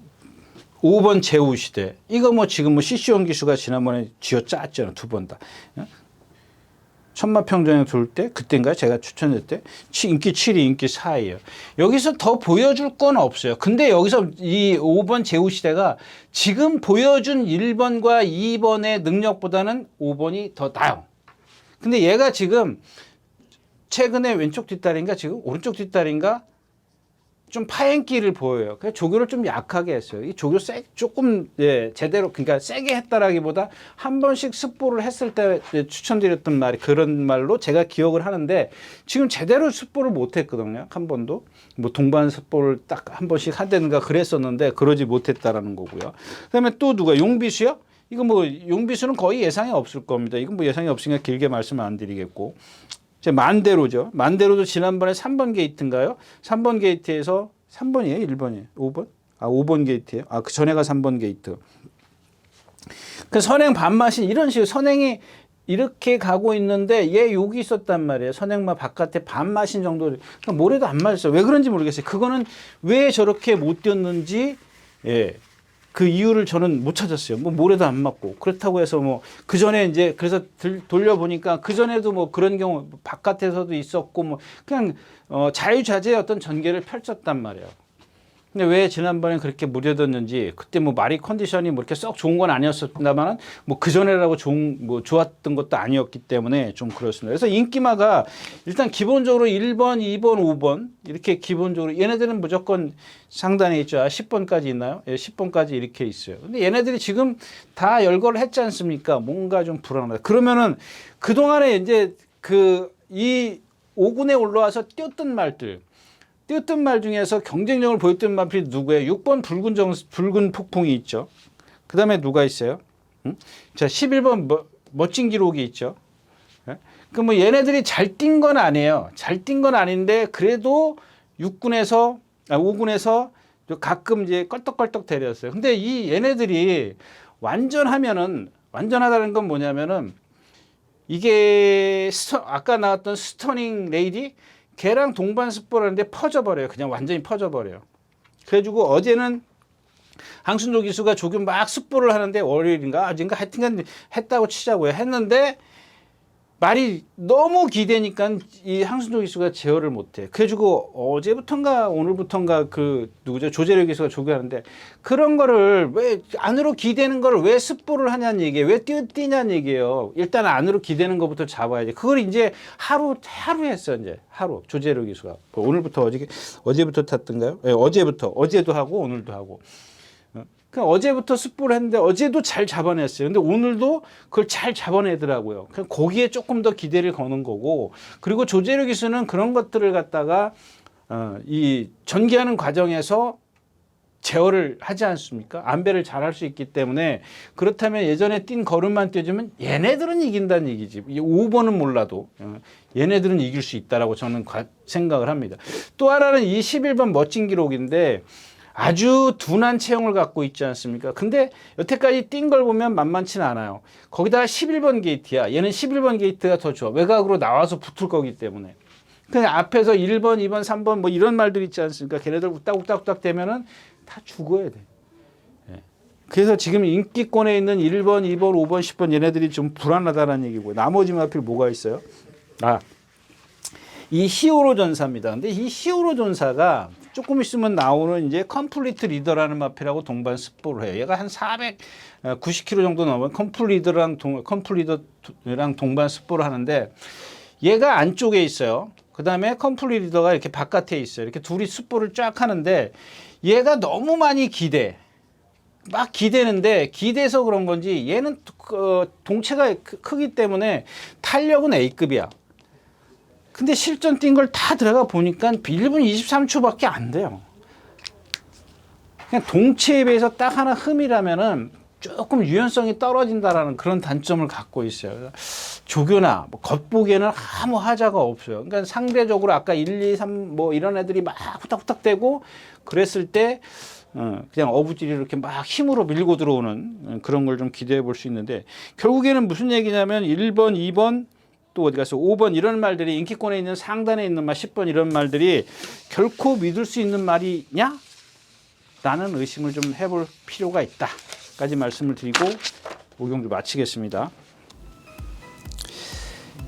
5번 제우시대. 이거 뭐 지금 뭐 CC온 기수가 지난번에 쥐어 짰잖아요. 2번 다. 천마평전에 돌 때 그때인가요? 제가 추천할 때 인기 7위, 인기 4위예요. 여기서 더 보여줄 건 없어요. 근데 여기서 이 5번 제우시대가 지금 보여준 1번과 2번의 능력보다는 5번이 더 나아요. 근데 얘가 지금 최근에 왼쪽 뒷다리인가 지금 오른쪽 뒷다리인가 좀 파행기를 보여요. 그래서 조교를 좀 약하게 했어요. 이 조교 조금 제대로 그러니까 세게 했다라기보다 한 번씩 습보를 했을 때 추천드렸던 말이 그런 말로 제가 기억을 하는데 지금 제대로 습보를 못했거든요. 한 번도 뭐 동반 습보를 딱 한 번씩 한다든가 그랬었는데 그러지 못했다라는 거고요. 그다음에 또 누가 용비수요? 이거 뭐 용비수는 거의 예상이 없을 겁니다. 이건 뭐 예상이 없으니까 길게 말씀 안 드리겠고. 제 만대로죠. 만대로도 지난번에 3번 게이트인가요? 3번 게이트에서 3번이에요? 1번이에요? 5번? 5번 게이트예요. 그 전에가 3번 게이트. 그 선행 반맛이 이런 식으로 선행이 이렇게 가고 있는데 얘 여기 있었단 말이에요. 선행마 바깥에 반마신 정도. 그러니까 모래도 안 맞았어요. 왜 그런지 모르겠어요. 그거는 왜 저렇게 못 뛰었는지 그 이유를 저는 못 찾았어요. 뭐 모래도 안 맞고 그렇다고 해서 뭐 그 전에 이제 그래서 돌려보니까 그 전에도 뭐 그런 경우 바깥에서도 있었고 뭐 그냥 자유자재의 어떤 전개를 펼쳤단 말이에요. 근데 왜 지난번에 그렇게 무뎌졌는지 그때 뭐 마리 컨디션이 뭐 이렇게 썩 좋은 건 아니었습니다만 뭐 그 전에라고 좋았던 것도 아니었기 때문에 좀 그렇습니다. 그래서 인기마가 일단 기본적으로 1번, 2번, 5번 이렇게 기본적으로 얘네들은 무조건 상단에 있죠. 10번까지 있나요? 예, 10번까지 이렇게 있어요. 근데 얘네들이 지금 다 열거를 했지 않습니까? 뭔가 좀 불안하다. 그러면은 그동안에 이제 이 5군에 올라와서 뛰었던 말 중에서 경쟁력을 보였던 말이 누구예요? 6번 붉은 폭풍이 있죠. 그 다음에 누가 있어요? 자, 11번 멋진 기록이 있죠. 그 뭐 얘네들이 잘 뛴 건 아니에요. 잘 뛴 건 아닌데 그래도 5군에서 가끔 이제 껄떡껄떡 데렸어요. 근데 이 얘네들이 완전하다는 건 뭐냐면은 이게 아까 나왔던 스터닝 레이디 걔랑 동반 습보를 하는데 퍼져버려요. 그냥 완전히 퍼져버려요. 그래가지고 어제는 항순조 기수가 조금 막 습보를 하는데 월요일인가 어젠가 하여튼간 했다고 치자고요. 했는데 말이 너무 기대니까 이 항순조 기수가 제어를 못해. 그래가지고 어제부턴가 오늘부턴가 누구죠? 조재력 기수가 조교하는데 그런 거를 왜 안으로 기대는 거를 왜 습보를 하냐는 얘기예요. 왜 뛰냐는 얘기예요. 일단 안으로 기대는 것부터 잡아야지. 그걸 이제 하루 했어 이제 하루 조재력 기수가 오늘부터 어제부터 탔던가요? 네, 어제도 하고 오늘도 하고. 어제부터 습보를 했는데 어제도 잘 잡아냈어요. 근데 오늘도 그걸 잘 잡아내더라고요. 그냥 거기에 조금 더 기대를 거는 거고, 그리고 조재료 기수는 그런 것들을 갖다가 이 전개하는 과정에서 제어를 하지 않습니까? 안배를 잘 할 수 있기 때문에 그렇다면 예전에 뛴 걸음만 뛰어주면 얘네들은 이긴다는 얘기지. 5번은 몰라도 얘네들은 이길 수 있다라고 저는 생각을 합니다. 또 하나는 이 11번 멋진 기록인데 아주 둔한 체형을 갖고 있지 않습니까? 근데 여태까지 뛴 걸 보면 만만치는 않아요. 거기다가 11번 게이트야. 얘는 11번 게이트가 더 좋아. 외곽으로 나와서 붙을 거기 때문에. 그냥 앞에서 1번, 2번, 3번 뭐 이런 말들 있지 않습니까? 걔네들 욱닥욱닥 되면은 다 죽어야 돼. 예. 그래서 지금 인기권에 있는 1번, 2번, 5번, 10번 얘네들이 좀 불안하다는 얘기고 나머지 마필 뭐가 있어요? 이 히어로 전사입니다. 근데 이 히어로 전사가 조금 있으면 나오는 이제 컴플리트 리더라는 마필하고 동반 습보를 해요. 얘가 한 490kg 정도 넘으면 컴플리트랑 동반 습보를 하는데 얘가 안쪽에 있어요. 그 다음에 컴플리트 리더가 이렇게 바깥에 있어요. 이렇게 둘이 습보를 쫙 하는데 얘가 너무 많이 막 기대는데 기대서 그런 건지 얘는 동체가 크기 때문에 탄력은 A급이야. 근데 실전 뛴 걸 다 들어가 보니까 1분 23초밖에 안 돼요. 그냥 동체에 비해서 딱 하나 흠이라면은 조금 유연성이 떨어진다라는 그런 단점을 갖고 있어요. 조교나 겉보기에는 아무 하자가 없어요. 그러니까 상대적으로 아까 1, 2, 3 이런 애들이 막 후딱후딱대고 그랬을 때 그냥 어부지리 이렇게 막 힘으로 밀고 들어오는 그런 걸 좀 기대해 볼 수 있는데 결국에는 무슨 얘기냐면 1번, 2번 또 어디 가서 5번 이런 말들이 인기권에 있는 상단에 있는 말 10번 이런 말들이 결코 믿을 수 있는 말이냐? 라는 의심을 좀 해볼 필요가 있다. 까지 말씀을 드리고 오경주 마치겠습니다.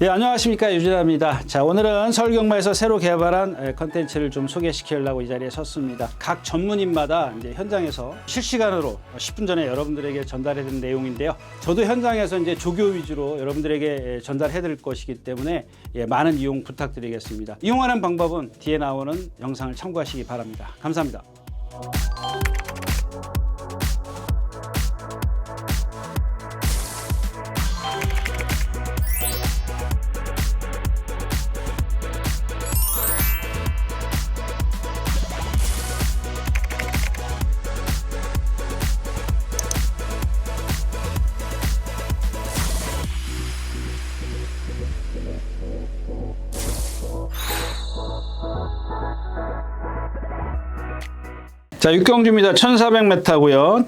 네, 안녕하십니까, 유진아입니다. 자, 오늘은 서울경마에서 새로 개발한 컨텐츠를 좀 소개시키려고 이 자리에 섰습니다. 각 전문인마다 이제 현장에서 실시간으로 10분 전에 여러분들에게 전달해드린 내용인데요. 저도 현장에서 이제 조교 위주로 여러분들에게 전달해드릴 것이기 때문에 많은 이용 부탁드리겠습니다. 이용하는 방법은 뒤에 나오는 영상을 참고하시기 바랍니다. 감사합니다. 자, 육경주입니다. 1400m고요.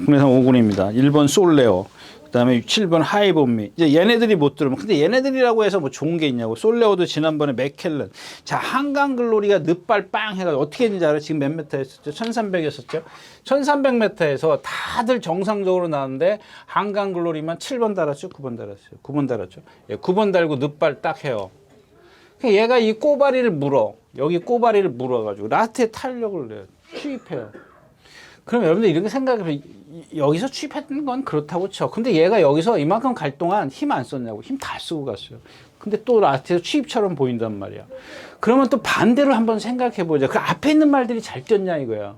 국내산 5군입니다. 1번 솔레오, 그 다음에 7번 하이본미. 이제 얘네들이 못 들으면, 근데 얘네들이라고 해서 뭐 좋은 게 있냐고. 솔레오도 지난번에 맥켈런. 자, 한강글로리가 늑발 빵 해가지고 어떻게 했는지 알아요? 지금 몇 메타 했었죠? 1300이었었죠? 1300m에서 다들 정상적으로 나왔는데 한강글로리만 7번 달았죠? 9번 달았어요? 9번 달았죠? 9번 달고 늑발 딱 해요. 얘가 이 꼬바리를 물어. 여기 꼬바리를 물어가지고 라스트에 탄력을 내요. 취입해요. 그럼 여러분들 이렇게 생각해서 여기서 취입했던 건 그렇다고 쳐. 근데 얘가 여기서 이만큼 갈 동안 힘 안 썼냐고. 힘 다 쓰고 갔어요. 근데 또 라스트에서 취입처럼 보인단 말이야. 그러면 또 반대로 한번 생각해 보자. 그 앞에 있는 말들이 잘 뛰었냐 이거야.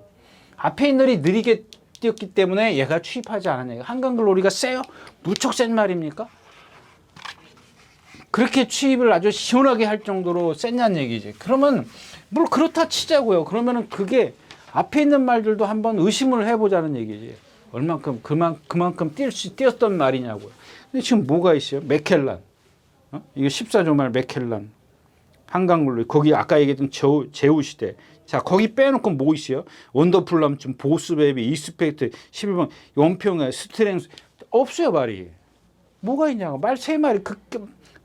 앞에 있는 말이 느리게 뛰었기 때문에 얘가 취입하지 않았냐. 한강글로리가 세요? 무척 센 말입니까? 그렇게 취입을 아주 시원하게 할 정도로 셌냐는 얘기지. 그러면 뭘 그렇다 치자고요. 그러면은 그게 앞에 있는 말들도 한번 의심을 해보자는 얘기지. 얼만큼 그만큼 뛰었던 말이냐고요. 근데 지금 뭐가 있어요? 맥켈란. 이거 14조 말 맥켈란. 한강글로리. 거기 아까 얘기했던 제우 시대. 자, 거기 빼놓고 뭐 있어요? 원더풀람쯤 보스베이비, 이스펙트, 11번, 원평에 스트렝스. 없어요, 말이. 뭐가 있냐고. 말 세 마리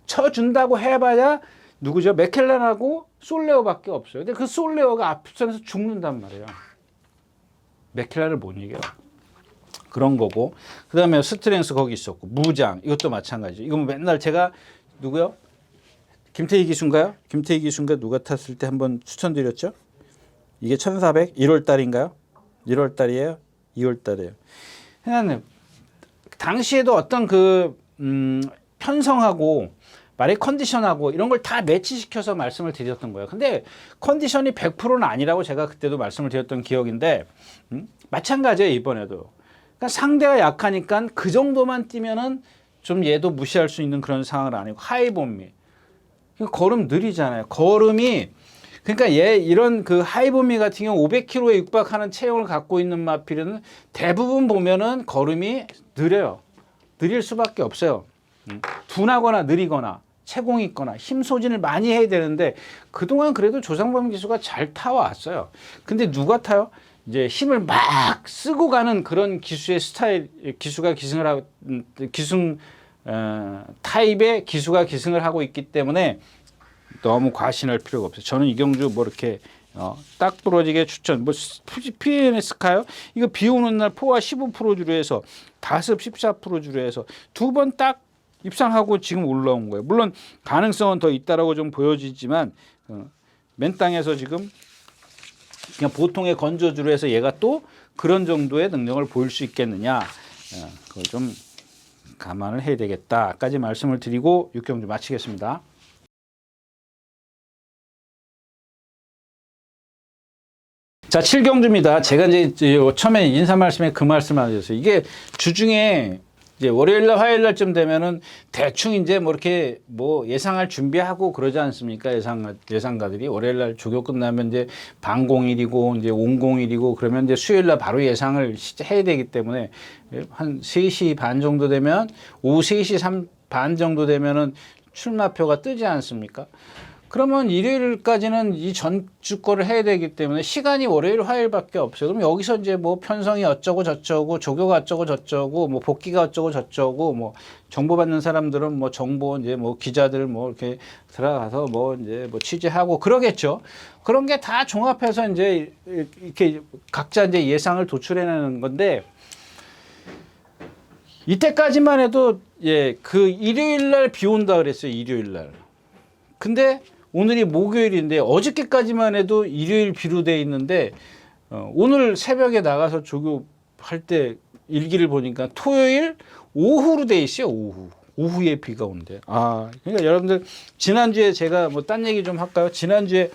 쳐준다고 해봐야 누구죠? 맥켈란하고 솔레오밖에 없어요. 근데 그 솔레오가 앞선에서 죽는단 말이에요. 맥켈란을 못 이겨. 그런 거고. 그 다음에 스트렝스 거기 있었고. 무장. 이것도 마찬가지죠. 이거 뭐 맨날 제가 누구요? 김태희 기수인가요? 김태희 기수인가 누가 탔을 때 한번 추천드렸죠? 이게 1400? 1월 달인가요? 1월 달이에요? 2월 달이에요. 그냥 당시에도 어떤 편성하고 말의 컨디션하고 이런 걸 다 매치시켜서 말씀을 드렸던 거예요. 근데 컨디션이 100%는 아니라고 제가 그때도 말씀을 드렸던 기억인데 마찬가지예요, 이번에도. 그러니까 상대가 약하니까 그 정도만 뛰면은 좀 얘도 무시할 수 있는 그런 상황은 아니고 하이본미. 걸음 느리잖아요. 걸음이 그러니까 얘 이런 그 하이본미 같은 경우 500km에 육박하는 체형을 갖고 있는 마필은 대부분 보면은 걸음이 느려요. 느릴 수밖에 없어요. 둔하거나 느리거나 채공이 있거나 힘 소진을 많이 해야 되는데 그동안 그래도 조상범 기수가 잘 타왔어요. 근데 누가 타요? 이제 힘을 막 쓰고 가는 그런 기수의 스타일, 기수가 기승을 하고 타입의 기수가 기승을 하고 있기 때문에 너무 과신할 필요가 없어요. 저는 이경주 뭐 이렇게 딱 부러지게 추천. 뭐 PNS카요? 이거 비 오는 날 포화 15%주로 해서 다습 14%주로 해서 두 번 딱 입상하고 지금 올라온 거예요. 물론 가능성은 더 있다라고 좀 보여지지만 맨 땅에서 지금 그냥 보통의 건조주로 해서 얘가 또 그런 정도의 능력을 보일 수 있겠느냐, 그걸 좀 감안을 해야 되겠다까지 말씀을 드리고 6경주 마치겠습니다. 자, 7경주입니다. 제가 이제 처음에 인사 말씀에 그 말씀 안 드렸어요. 이게 주중에 이제 월요일날 화요일날쯤 되면은 대충 이제 뭐 이렇게 뭐 예상할 준비하고 그러지 않습니까? 예상가들이 월요일날 조교 끝나면 이제 반공일이고 이제 온공일이고 그러면 이제 수요일날 바로 예상을 해야 되기 때문에 한 3시 반 정도 되면 오후 3시 반 정도 되면은 출마표가 뜨지 않습니까? 그러면 일요일까지는 이 전주 거를 해야 되기 때문에 시간이 월요일, 화요일밖에 없어요. 그럼 여기서 이제 뭐 편성이 어쩌고 저쩌고, 조교가 어쩌고 저쩌고, 뭐 복귀가 어쩌고 저쩌고, 뭐 정보 받는 사람들은 뭐 정보 이제 뭐 기자들 뭐 이렇게 들어가서 뭐 이제 뭐 취재하고 그러겠죠. 그런 게 다 종합해서 이제 이렇게 각자 이제 예상을 도출해내는 건데 이때까지만 해도 그 일요일 날 비 온다 그랬어요. 일요일 날. 근데 오늘이 목요일인데 어저께까지만 해도 일요일 비로 돼 있는데 오늘 새벽에 나가서 조교할 때 일기를 보니까 토요일 오후로 돼 있어요. 오후에 비가 온대. 그러니까 여러분들 지난주에 제가 뭐 딴 얘기 좀 할까요? 지난주에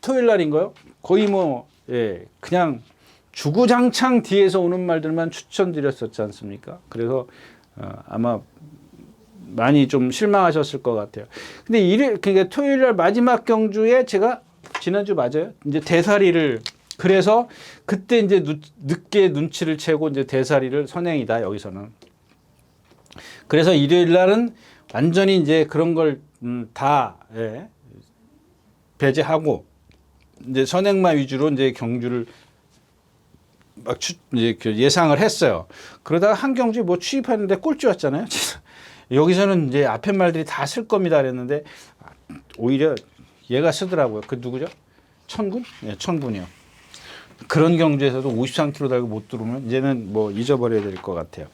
토요일 날인가요? 거의 뭐 그냥 주구장창 뒤에서 오는 말들만 추천드렸었지 않습니까? 그래서 아마 많이 좀 실망하셨을 것 같아요. 근데 그러니까 토요일 날 마지막 경주에 제가 지난주 맞아요. 이제 대사리를 그래서 그때 이제 늦게 눈치를 채고 이제 대사리를 선행이다 여기서는. 그래서 일요일 날은 완전히 이제 그런 걸 다 배제하고 이제 선행만 위주로 이제 경주를 막 이제 예상을 했어요. 그러다가 한 경주 뭐 취입하는데 꼴찌 왔잖아요. 여기서는 이제 앞에 말들이 다 쓸 겁니다 그랬는데 오히려 얘가 쓰더라고요. 그 누구죠? 천군? 네, 천군이요. 그런 경주에서도 53km 달고 못 들어오면 이제는 뭐 잊어버려야 될 것 같아요.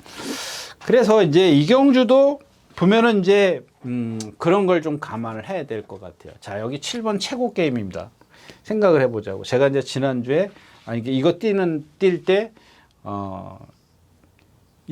그래서 이제 이 경주도 보면은 이제 그런 걸 좀 감안을 해야 될 것 같아요. 자, 여기 7번 최고 게임입니다. 생각을 해보자고. 제가 이제 지난주에 이거 뛸 때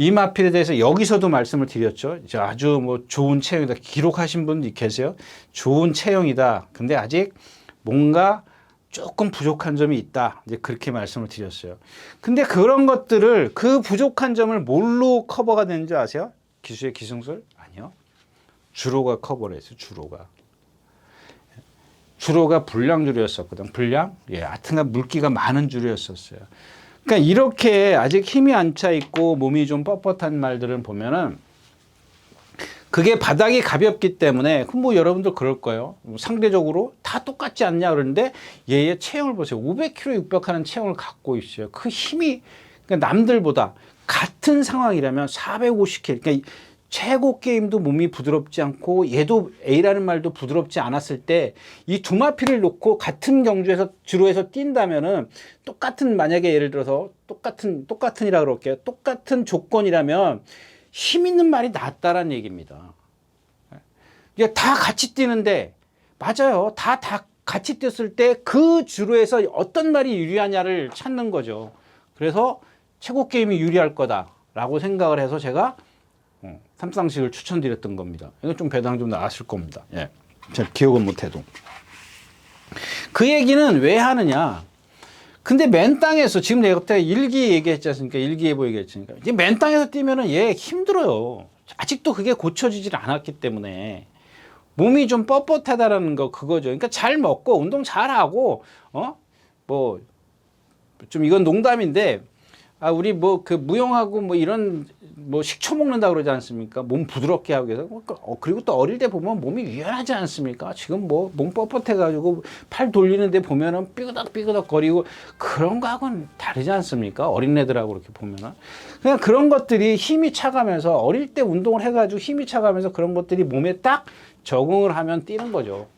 이 마필에 대해서 여기서도 말씀을 드렸죠. 아주 뭐 좋은 체형이다. 기록하신 분 계세요. 좋은 체형이다. 근데 아직 뭔가 조금 부족한 점이 있다. 이제 그렇게 말씀을 드렸어요. 근데 그런 것들을 그 부족한 점을 뭘로 커버가 되는지 아세요? 기수의 기승술? 아니요. 주로가 커버를 했어요. 주로가 불량주로였었거든. 불량? 하여튼간 물기가 많은 주로였었어요. 그러니까 이렇게 아직 힘이 안 차 있고 몸이 좀 뻣뻣한 말들을 보면은 그게 바닥이 가볍기 때문에 뭐 여러분들 그럴 거예요. 상대적으로 다 똑같지 않냐 그러는데 얘의 체형을 보세요. 500kg 육박하는 체형을 갖고 있어요. 그 힘이 그러니까 남들보다 같은 상황이라면 450kg 그러니까 최고 게임도 몸이 부드럽지 않고 얘도 A라는 말도 부드럽지 않았을 때 이 두 마피를 놓고 같은 경주에서 주로해서 뛴다면은 똑같은 만약에 예를 들어서 똑같은이라 그럴게요. 똑같은 조건이라면 힘 있는 말이 낫다라는 얘기입니다. 이게 다 같이 뛰는데 맞아요. 다 같이 뛰었을 때 그 주로에서 어떤 말이 유리하냐를 찾는 거죠. 그래서 최고 게임이 유리할 거다라고 생각을 해서 제가 삼상식을 추천드렸던 겁니다. 이건 좀 배당 좀 나왔을 겁니다. 제가 기억은 못해도. 그 얘기는 왜 하느냐. 근데 맨 땅에서 지금 내가 그때 일기 얘기했지 않습니까? 일기예보 얘기했으니까. 이제 맨 땅에서 뛰면은 얘 힘들어요. 아직도 그게 고쳐지질 않았기 때문에 몸이 좀 뻣뻣하다라는 거 그거죠. 그러니까 잘 먹고 운동 잘 하고 뭐 좀 이건 농담인데 우리 뭐 그 무용하고 뭐 이런 뭐 식초 먹는다 그러지 않습니까? 몸 부드럽게 하기 위해서. 그리고 또 어릴 때 보면 몸이 유연하지 않습니까? 지금 뭐 몸 뻣뻣해가지고 팔 돌리는데 보면은 삐그덕 거리고 그런 거하고는 다르지 않습니까? 어린애들하고 이렇게 보면은. 그냥 그런 것들이 힘이 차가면서 어릴 때 운동을 해가지고 힘이 차가면서 그런 것들이 몸에 딱 적응을 하면 뛰는 거죠.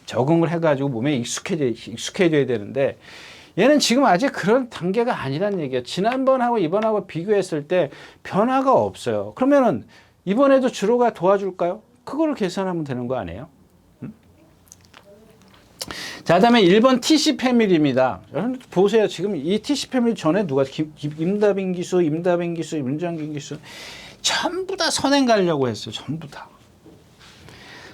적응을 해가지고 몸에 익숙해져야 되는데 얘는 지금 아직 그런 단계가 아니란 얘기예요. 지난번하고 이번하고 비교했을 때 변화가 없어요. 그러면은 이번에도 주로가 도와줄까요? 그거를 계산하면 되는 거 아니에요? 자, 다음에 1번 TC 패밀리입니다. 여러분 보세요. 지금 이 TC 패밀리 전에 누가 임다빈 기수, 임정균 기수 전부 다 선행 가려고 했어요. 전부 다.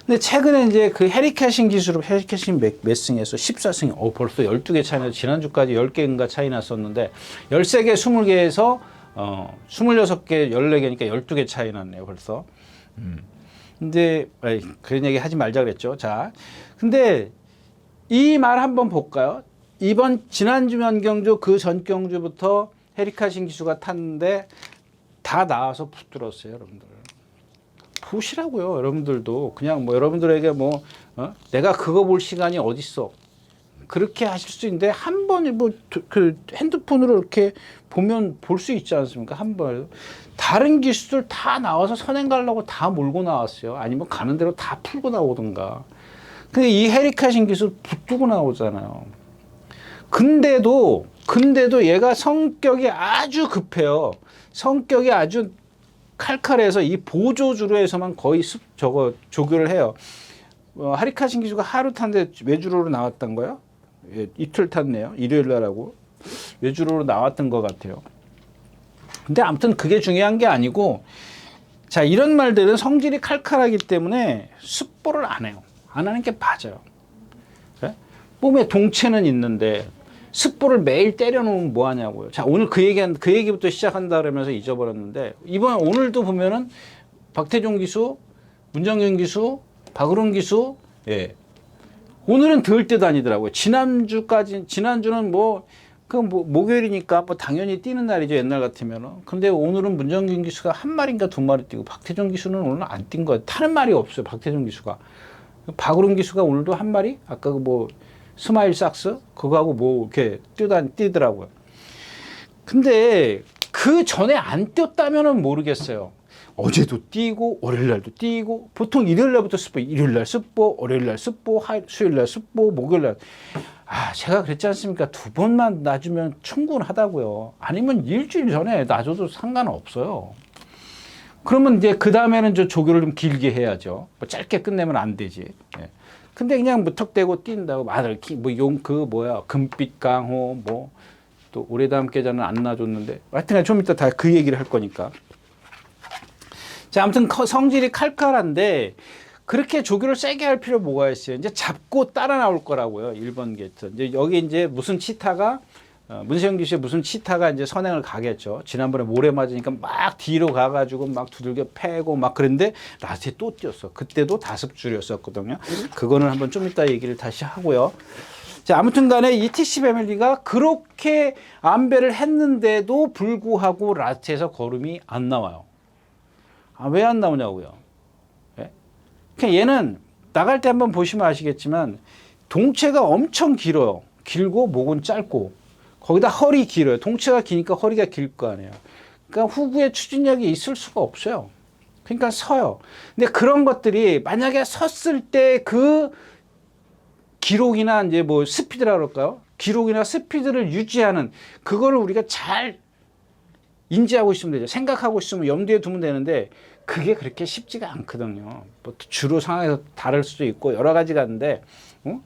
근데 최근에 이제 그 해리캐싱 기수로 해리캐싱 몇 승에서 14승, 벌써 12개 차이 나서 지난주까지 10개인가 차이 났었는데 13개, 20개에서 26개, 14개니까 12개 차이 났네요, 벌써. 근데 그런 얘기 하지 말자 그랬죠. 자, 근데 이 말 한번 볼까요? 지난주 면경주 그 전 경주부터 해리카신 기수가 탔는데 다 나와서 붙들었어요, 여러분들. 보시라고요, 여러분들도. 그냥 뭐 여러분들에게 내가 그거 볼 시간이 어딨어. 그렇게 하실 수 있는데 한 번에 그 핸드폰으로 이렇게 보면 볼 수 있지 않습니까? 한 번. 다른 기수들 다 나와서 선행 가려고 다 몰고 나왔어요. 아니면 가는 대로 다 풀고 나오던가. 근데 이 해리카신 기수 붙들고 나오잖아요. 근데도 얘가 성격이 아주 급해요. 성격이 아주 칼칼해서 이 보조주로에서만 거의 조교를 해요. 하리카신 기수가 하루 탄데 외주로로 나왔던 거요? 예, 이틀 탔네요. 일요일 날하고 외주로로 나왔던 것 같아요. 근데 아무튼 그게 중요한 게 아니고, 자, 이런 말들은 성질이 칼칼하기 때문에 습보를 안 해요. 안 하는 게 맞아요. 그래? 몸에 동체는 있는데 습보를 매일 때려놓으면 뭐 하냐고요. 자, 오늘 그 얘기부터 시작한다 그러면서 잊어버렸는데, 오늘도 보면은 박태종 기수, 문정균 기수, 박으론 기수, 예. 오늘은 덜 때 다니더라고요. 지난주는 목요일이니까 당연히 뛰는 날이죠. 옛날 같으면은. 근데 오늘은 문정균 기수가 한 마리인가 두 마리 뛰고, 박태종 기수는 오늘 안 뛴 거예요. 타는 말이 없어요. 박태종 기수가. 박으론 기수가 오늘도 한 마리? 아까 스마일 삭스? 그거하고 이렇게 뛰더라고요. 근데 그 전에 안 뛰었다면은 모르겠어요. 어제도 뛰고, 월요일날도 뛰고, 보통 일요일날부터 습보, 일요일날 습보, 월요일날 습보, 수요일날 습보, 목요일날. 제가 그랬지 않습니까? 2번만 놔주면 충분하다고요. 아니면 일주일 전에 놔줘도 상관없어요. 그러면 이제 그 다음에는 조교를 좀 길게 해야죠. 짧게 끝내면 안 되지. 예. 근데 그냥 무턱대고 뛴다고 금빛 강호 또 올해도 함께자는 안 놔줬는데, 하여튼 좀 이따 다 그 얘기를 할 거니까. 자, 아무튼 성질이 칼칼한데 그렇게 조교를 세게 할 필요 뭐가 있어요? 이제 잡고 따라 나올 거라고요. 1번 게이트. 이제 여기 이제 무슨 치타가 문세영 기수의 무슨 치타가 이제 선행을 가겠죠. 지난번에 모래 맞으니까 막 뒤로 가가지고 막 두들겨 패고 막 그랬는데 라스트에 또 뛰었어. 그때도 5줄이었었거든요. 그거는 한번 좀 이따 얘기를 다시 하고요. 자, 아무튼 간에 이 TC 패밀리가 그렇게 안배를 했는데도 불구하고 라스트에서 걸음이 안 나와요. 왜 안 나오냐고요. 예? 그러니까 얘는 나갈 때 한번 보시면 아시겠지만 동체가 엄청 길어요. 길고 목은 짧고 거기다 허리 길어요. 동체가 기니까 허리가 길 거 아니에요. 그러니까 후구에 추진력이 있을 수가 없어요. 그러니까 서요. 근데 그런 것들이 만약에 섰을 때 그 기록이나 이제 스피드라 그럴까요? 기록이나 스피드를 유지하는 그거를 우리가 잘 인지하고 있으면 되죠. 생각하고 있으면 염두에 두면 되는데 그게 그렇게 쉽지가 않거든요. 주로 상황에서 다를 수도 있고 여러 가지가 있는데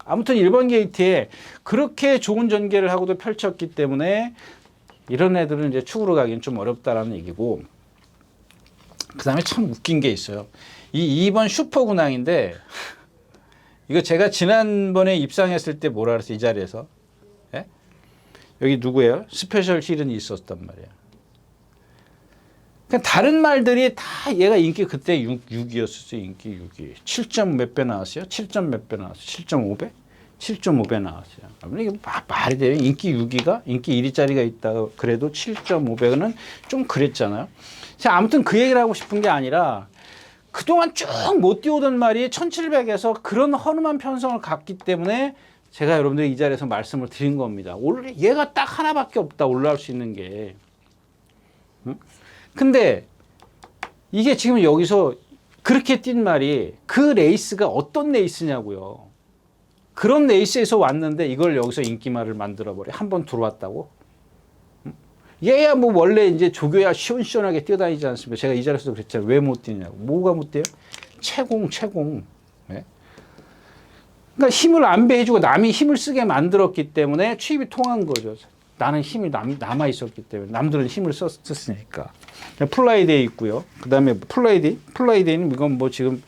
아무튼 1번 게이트에 그렇게 좋은 전개를 하고도 펼쳤기 때문에 이런 애들은 이제 축으로 가기는 좀 어렵다라는 얘기고, 그 다음에 참 웃긴 게 있어요. 이 2번 슈퍼군항인데 이거 제가 지난번에 입상했을 때 뭐라 그랬어요? 이 자리에서. 예? 여기 누구예요? 스페셜 힐은 있었단 말이에요. 그러니까 다른 말들이 다 얘가 인기 그때 6이었어요. 인기 6이. 7점 몇 배 나왔어요? 7점 몇 배 나왔어요? 7.5배? 7.5배 나왔어요. 이게 말이 돼요. 인기 6위가 인기 1위짜리가 있다 그래도 7.5배는 좀 그랬잖아요. 자, 아무튼 그 얘기를 하고 싶은 게 아니라 그동안 쭉 못 뛰어오던 말이 1700에서 그런 허름한 편성을 갖기 때문에 제가 여러분들 이 자리에서 말씀을 드린 겁니다. 얘가 딱 하나밖에 없다. 올라올 수 있는 게. 근데 이게 지금 여기서 그렇게 뛴 말이 그 레이스가 어떤 레이스냐고요. 그런 레이스에서 왔는데 이걸 여기서 인기말을 만들어버려. 한 번 들어왔다고? 얘야 뭐 원래 이제 조교야 시원시원하게 뛰어다니지 않습니까? 제가 이 자리에서도 그랬잖아요. 왜 못 뛰냐고. 뭐가 못 뛰어요? 채공. 네? 그러니까 힘을 안배해주고 남이 힘을 쓰게 만들었기 때문에 취입이 통한 거죠. 나는 힘이 남아 있었기 때문에 남들은 힘을 썼으니까. 플라이데이 있고요. 그 다음에 플라이데이는 이건 뭐 지금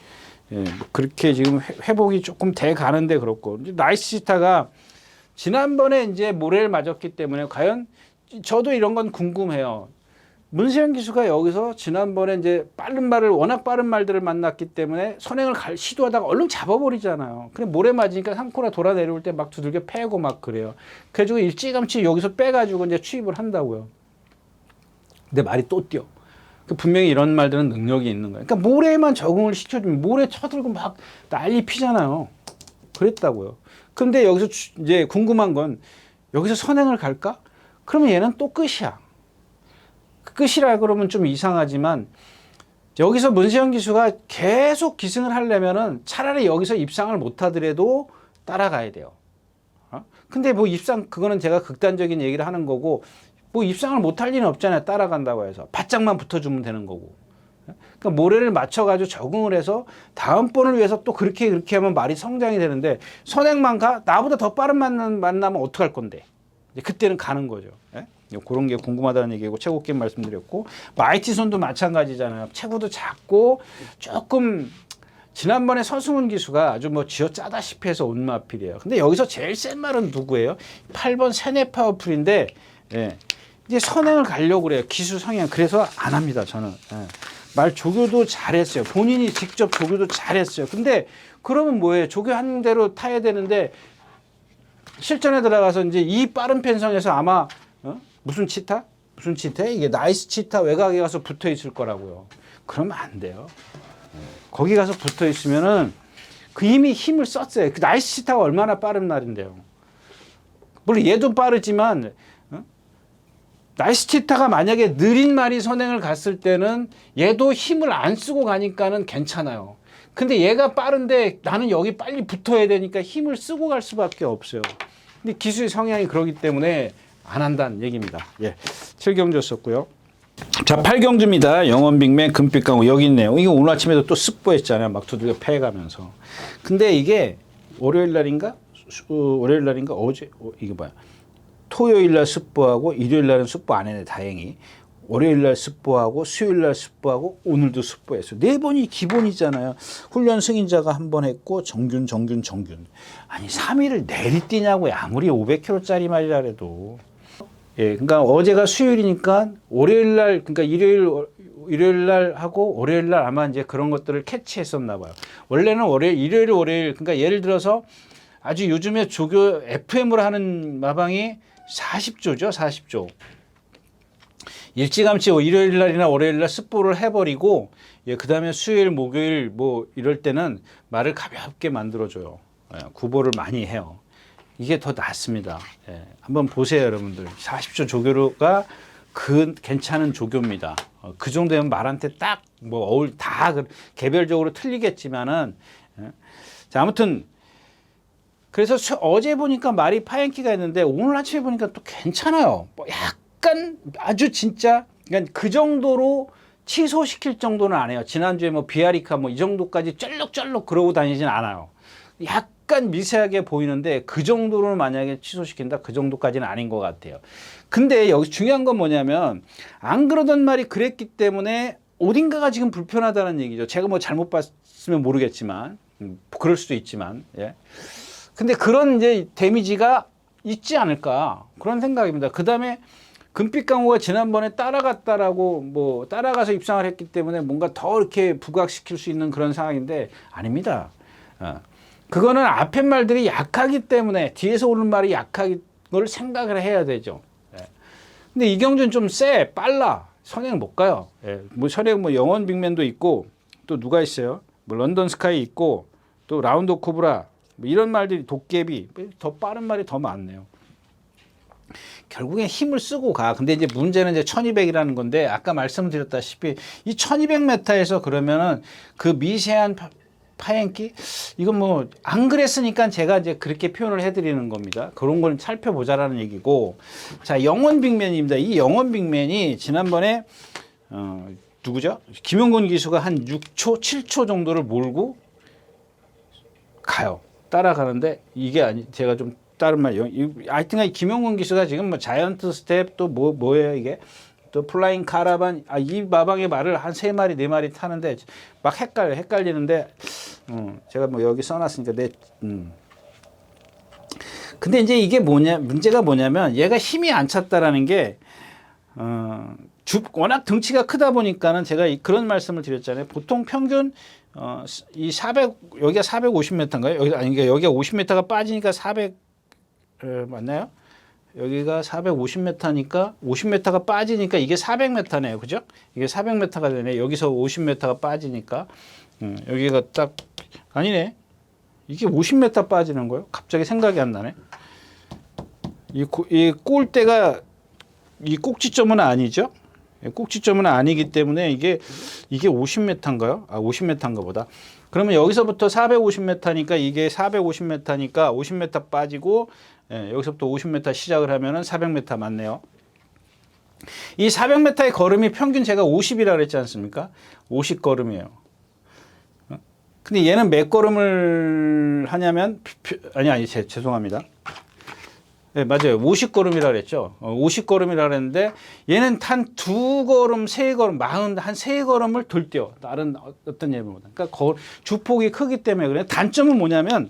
뭐 그렇게 지금 회복이 조금 돼 가는데 그렇고 나이스시타가 지난번에 이제 모래를 맞았기 때문에 과연 저도 이런 건 궁금해요. 문세영 기수가 여기서 지난번에 이제 워낙 빠른 말들을 만났기 때문에 선행을 시도하다가 얼른 잡아버리잖아요. 그래 모래 맞으니까 3코너 돌아 내려올 때 막 두들겨 패고 막 그래요. 그래가지고 일찌감치 여기서 빼가지고 이제 취입을 한다고요. 근데 말이 또 뛰어. 분명히 이런 말들은 능력이 있는 거예요. 그러니까 모래에만 적응을 시켜주면 모래 쳐들고 막 난리 피잖아요. 그랬다고요. 근데 여기서 이제 궁금한 건 여기서 선행을 갈까? 그러면 얘는 또 끝이야. 끝이라 그러면 좀 이상하지만 여기서 문세영 기수가 계속 기승을 하려면은 차라리 여기서 입상을 못 하더라도 따라가야 돼요. 근데 뭐 입상 그거는 제가 극단적인 얘기를 하는 거고 뭐 입상을 못 할 리는 없잖아요. 따라간다고 해서 바짝만 붙어주면 되는 거고. 그러니까 모래를 맞춰가지고 적응을 해서 다음번을 위해서 또 그렇게 하면 말이 성장이 되는데 선행만 가 나보다 더 빠른 만나면 어떡할 건데? 이제 그때는 가는 거죠. 예? 그런 게 궁금하다는 얘기고 최고 게임 말씀드렸고 마이티손도 마찬가지잖아요. 체구도 작고 조금 지난번에 서승훈 기수가 아주 뭐 쥐어짜다시피 해서 온 마필이에요. 근데 여기서 제일 센 말은 누구예요? 8번 세네 파워풀인데 예. 이제 선행을 가려고 그래요. 기수 성향. 그래서 안 합니다. 저는. 예. 말 조교도 잘했어요. 본인이 직접 조교도 잘했어요. 근데 그러면 뭐예요? 조교한 대로 타야 되는데 실전에 들어가서 이제 이 빠른 편성에서 아마 무슨 치타? 이게 나이스 치타 외곽에 가서 붙어 있을 거라고요. 그러면 안 돼요. 거기 가서 붙어 있으면은 그 이미 힘을 썼어요. 그 나이스 치타가 얼마나 빠른 날인데요. 물론 얘도 빠르지만 나이스 치타가 만약에 느린 말이 선행을 갔을 때는 얘도 힘을 안 쓰고 가니까는 괜찮아요. 근데 얘가 빠른데 나는 여기 빨리 붙어야 되니까 힘을 쓰고 갈 수밖에 없어요. 근데 기수의 성향이 그러기 때문에 안 한다는 얘기입니다. 예. 7경주였었고요. 자, 8경주입니다. 영원빅맨, 금빛강호 여기 있네요. 이거 오늘 아침에도 또 습보했잖아요. 막 두들겨 패가면서. 근데 이게 월요일 날인가 어제 이게 뭐야? 토요일 날 습보하고 일요일 날은 습보 안 했네. 다행히. 월요일 날 습보하고 수요일 날 습보하고 오늘도 습보했어요. 4번이 기본이잖아요. 훈련 승인자가 한 번 했고 정균. 아니 3일을 내리뛰냐고요. 아무리 500km짜리 말이라 해도. 예, 그러니까 어제가 수요일이니까 월요일 날 그러니까 일요일 날 하고 월요일 날 아마 이제 그런 것들을 캐치했었나 봐요. 원래는 일요일 그러니까 예를 들어서 아주 요즘에 조교 FM으로 하는 마방이 40조죠. 40조. 일찌감치 일요일 날이나 월요일 날 습보를 해버리고 예, 그 다음에 수요일 목요일 뭐 이럴 때는 말을 가볍게 만들어줘요. 예, 구보를 많이 해요. 이게 더 낫습니다. 예, 한번 보세요 여러분들. 40조 조교가 괜찮은 조교입니다. 그 정도면 말한테 딱 뭐 다 개별적으로 틀리겠지만은 예. 자, 아무튼 그래서 어제 보니까 말이 파행기가 있는데 오늘 아침에 보니까 또 괜찮아요. 뭐 약간 아주 진짜 그러니까 그 정도로 취소시킬 정도는 안 해요. 지난주에 뭐 비아리카 뭐 이 정도까지 쩔룩쩔룩 그러고 다니진 않아요. 약간 미세하게 보이는데 그 정도로 만약에 취소시킨다 그 정도까지는 아닌 것 같아요. 근데 여기 중요한 건 뭐냐면 안 그러던 말이 그랬기 때문에 어딘가가 지금 불편하다는 얘기죠. 제가 뭐 잘못 봤으면 모르겠지만 그럴 수도 있지만 예. 근데 그런 이제 데미지가 있지 않을까 그런 생각입니다. 그 다음에 금빛강호가 지난번에 따라갔다라고 뭐 따라가서 입상을 했기 때문에 뭔가 더 이렇게 부각시킬 수 있는 그런 상황인데 아닙니다. 그거는 앞에 말들이 약하기 때문에 뒤에서 오는 말이 약하기 걸 생각을 해야 되죠. 근데 이경준 좀 빨라. 선행 못 가요. 뭐 선행 뭐 영원 빅맨도 있고 또 누가 있어요? 뭐 런던 스카이 있고 또 라운드 코브라 뭐 이런 말들이 도깨비 더 빠른 말이 더 많네요. 결국엔 힘을 쓰고 가. 근데 이제 문제는 이제 1200이라는 건데 아까 말씀드렸다시피 이 1200m에서 그러면은 그 미세한 파행기? 이건 뭐 안 그랬으니까 제가 이제 그렇게 표현을 해드리는 겁니다. 그런 걸 살펴보자라는 얘기고. 자, 영원 빅맨입니다. 이 영원 빅맨이 지난번에 누구죠? 김용곤 기수가 한 6초, 7초 정도를 몰고 가요. 따라가는데 이게 아니 제가 좀 다른 말 하여튼 김용곤 기수가 지금 뭐 자이언트 스텝 또 뭐예요 이게? 또 플라잉 카라반 이 마방의 말을 한 3마리 4마리 타는데 막 헷갈리는데 제가 뭐 여기 써놨으니까 근데 이제 이게 문제가 뭐냐면 얘가 힘이 안 찼다라는 게 워낙 등치가 크다 보니까는 제가 그런 말씀을 드렸잖아요. 보통 평균 이 400 여기가 450m인가요? 여기가 50m가 빠지니까 400 맞나요? 여기가 450m니까 50m가 빠지니까 이게 400m네요. 그죠? 이게 400m가 되네. 여기서 50m가 빠지니까 여기가 딱 아니네. 이게 50m 빠지는 거예요? 갑자기 생각이 안 나네. 이 골대가 이 꼭지점은 아니죠? 꼭지점은 아니기 때문에 이게 50m인가요? 50m인가 보다. 그러면 여기서부터 450m니까 이게 450m니까 50m 빠지고 여기서부터 50m 시작을 하면은 400m 맞네요. 이 400m의 걸음이 평균 제가 50이라 그랬지 않습니까? 50걸음이에요. 근데 얘는 몇 걸음을 하냐면 죄송합니다. 네, 맞아요. 50걸음이라 그랬죠. 50걸음이라 그랬는데 얘는 한 2걸음, 3걸음, 한 3걸음을 덜 뛰어. 다른 어떤 예보보다. 그러니까 주폭이 크기 때문에 그래요. 단점은 뭐냐면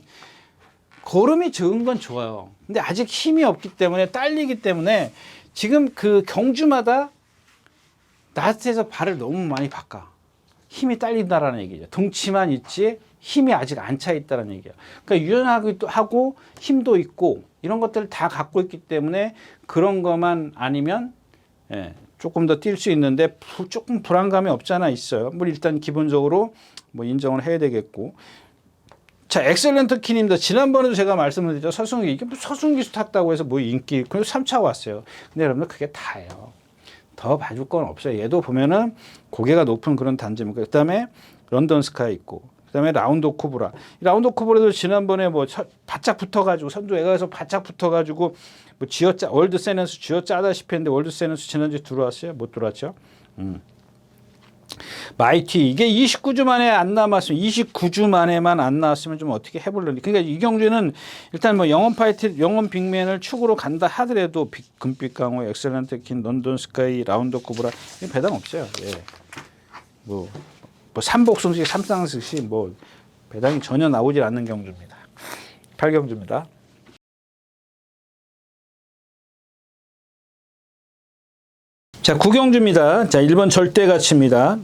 걸음이 적은 건 좋아요. 근데 아직 힘이 없기 때문에 딸리기 때문에 지금 그 경주마다 나스에서 발을 너무 많이 바꿔. 힘이 딸린다라는 얘기죠. 덩치만 있지 힘이 아직 안 차 있다는 얘기예요. 그러니까 유연하기도 하고 힘도 있고 이런 것들을 다 갖고 있기 때문에 그런 것만 아니면 조금 더 뛸 수 있는데 조금 불안감이 없잖아 있어요. 뭐 일단 기본적으로 뭐 인정을 해야 되겠고. 자, 엑셀런트 키님도 지난번에도 제가 말씀을 드렸죠. 서승기 이게 뭐 서승기수 탔다고 해서 뭐 인기 그래서 3차 왔어요. 근데 여러분들 그게 다예요. 더 봐줄 건 없어요. 얘도 보면은 고개가 높은 그런 단점이고 그다음에 런던 스카이 있고 그다음에 라운드 코브라. 라운드 코브라도 지난번에 뭐 바짝 붙어가지고 선두에가서 바짝 붙어가지고 뭐 월드 세넌스 쥐어짜다시피 했는데 월드 세넌스 지난주에 들어왔어요? 못 들어왔죠? 마이티 이게 29주 만에 안 남았으면 29주 만에만 안 나왔으면 좀 어떻게 해볼려니 그러니까 이 경주는 일단 뭐 영원 빅맨을 축으로 간다 하더라도 금빛 강호 엑셀런트 킨 런던 스카이 라운드 코브라 배당 없어요. 예. 뭐 삼복승식 삼상승식 뭐 배당이 전혀 나오질 않는 경주입니다. 8경주입니다. 자, 9경주입니다. 자, 1번 절대가치입니다.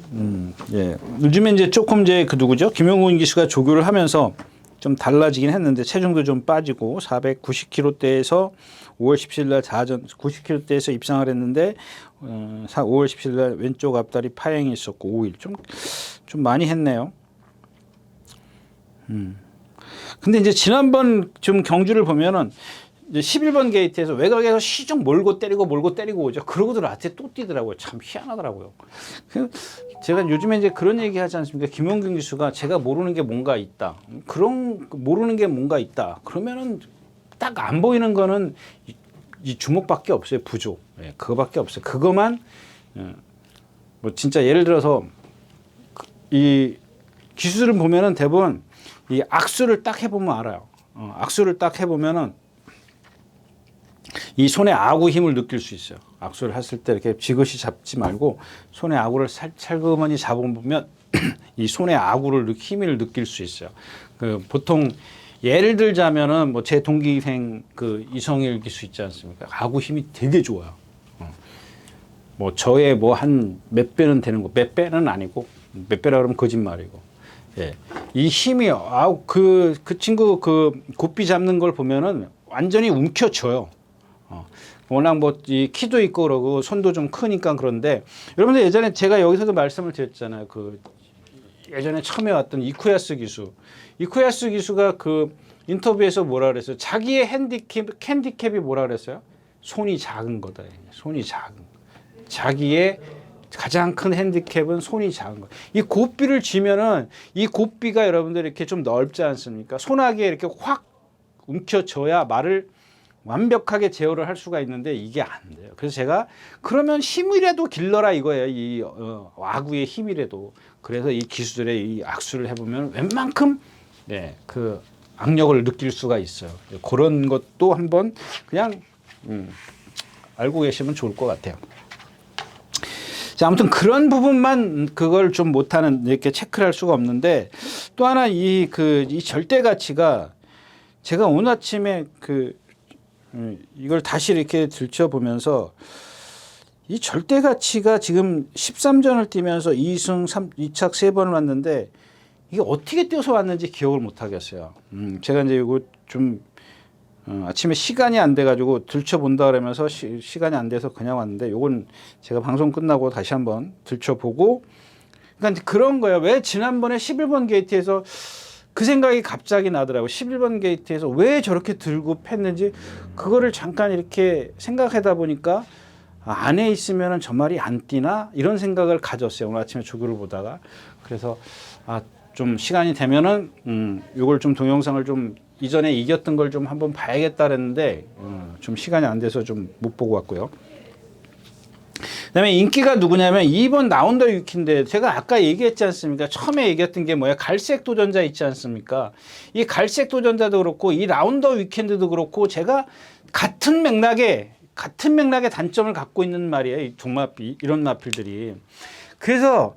예. 요즘에 이제 조금 그 누구죠? 김용곤 기수가 조교를 하면서 좀 달라지긴 했는데 체중도 좀 빠지고 490kg대에서 5월 17일 날 4전 90kg대에서 입상을 했는데 5월 17일 날 왼쪽 앞다리 파행이 있었고 5일 좀 많이 했네요. 근데 이제 지난번 좀 경주를 보면은 이제 11번 게이트에서 외곽에서 시중 몰고 때리고 오죠. 그러고 들어한테 또 뛰더라고요. 참 희한하더라고요. 제가 요즘에 이제 그런 얘기 하지 않습니까? 김용균 기수가 제가 모르는 게 뭔가 있다. 모르는 게 뭔가 있다. 그러면은 딱 안 보이는 거는 이 주먹밖에 없어요. 부조. 예, 그거밖에 없어요. 그거만 뭐 진짜 예를 들어서 이 기술을 보면은 대부분 이 악수를 딱 해보면 알아요. 악수를 딱 해보면은 이 손에 아구 힘을 느낄 수 있어요. 악수를 했을 때 이렇게 지그시 잡지 말고 손에 아구를 살그머니 잡아보면 이 손에 아구를 힘을 느낄 수 있어요. 보통 예를 들자면은 뭐 제 동기생 이성일 기수 있지 않습니까? 아구 힘이 되게 좋아요. 뭐 저의 뭐 한 몇 배는 되는 거, 몇 배는 아니고 몇 배라 그러면 거짓말이고. 예. 이 힘이 그 친구 곱비 잡는 걸 보면은 완전히 움켜져요. 워낙 뭐 이 키도 있고 그러고 손도 좀 크니까 그런데 여러분들 예전에 제가 여기서도 말씀을 드렸잖아요. 예전에 처음에 왔던 이쿠야스 기수가 인터뷰에서 뭐라 그랬어요? 자기의 핸디캡이 뭐라 그랬어요? 손이 작은 거다. 손이 작은. 자기의 가장 큰 핸디캡은 손이 작은 거예요. 이 곱비를 쥐면은 이 곱비가 여러분들 이렇게 좀 넓지 않습니까? 손아귀에 이렇게 확 움켜져야 말을 완벽하게 제어를 할 수가 있는데 이게 안 돼요. 그래서 제가 그러면 힘이라도 길러라 이거예요. 이 와구의 힘이라도. 그래서 이 기수들의 이 악수를 해보면 웬만큼 네, 그 악력을 느낄 수가 있어요. 그런 것도 한번 그냥 알고 계시면 좋을 것 같아요. 자, 아무튼 그런 부분만 그걸 좀 못하는 이렇게 체크를 할 수가 없는데 또 하나 이 절대 가치가 제가 오늘 아침에 이걸 다시 이렇게 들춰보면서 이 절대 가치가 지금 13전을 뛰면서 2승 2착 3번을 왔는데 이게 어떻게 뛰어서 왔는지 기억을 못 하겠어요. 제가 이제 이거 좀 아침에 시간이 안 돼가지고 들춰본다 그러면서 시간이 안 돼서 그냥 왔는데 요건 제가 방송 끝나고 다시 한번 들춰보고 그러니까 그런 거예요. 왜 지난번에 11번 게이트에서 그 생각이 갑자기 나더라고요. 11번 게이트에서 왜 저렇게 들고 팼는지 그거를 잠깐 이렇게 생각하다 보니까 안에 있으면 저 말이 안 뛰나 이런 생각을 가졌어요. 오늘 아침에 조교를 보다가. 그래서 좀 시간이 되면은 요걸 좀 동영상을 좀 이전에 이겼던 걸 좀 한번 봐야겠다 그랬는데 좀 시간이 안 돼서 좀 못 보고 왔고요. 그다음에 인기가 누구냐면 2번 라운더 위키인데 제가 아까 얘기했지 않습니까? 처음에 얘기했던 게 뭐야? 갈색 도전자 있지 않습니까? 이 갈색 도전자도 그렇고 이 라운더 위켄드도 그렇고 제가 같은 맥락에 단점을 갖고 있는 말이에요. 이 두 마필 이런 마필들이. 그래서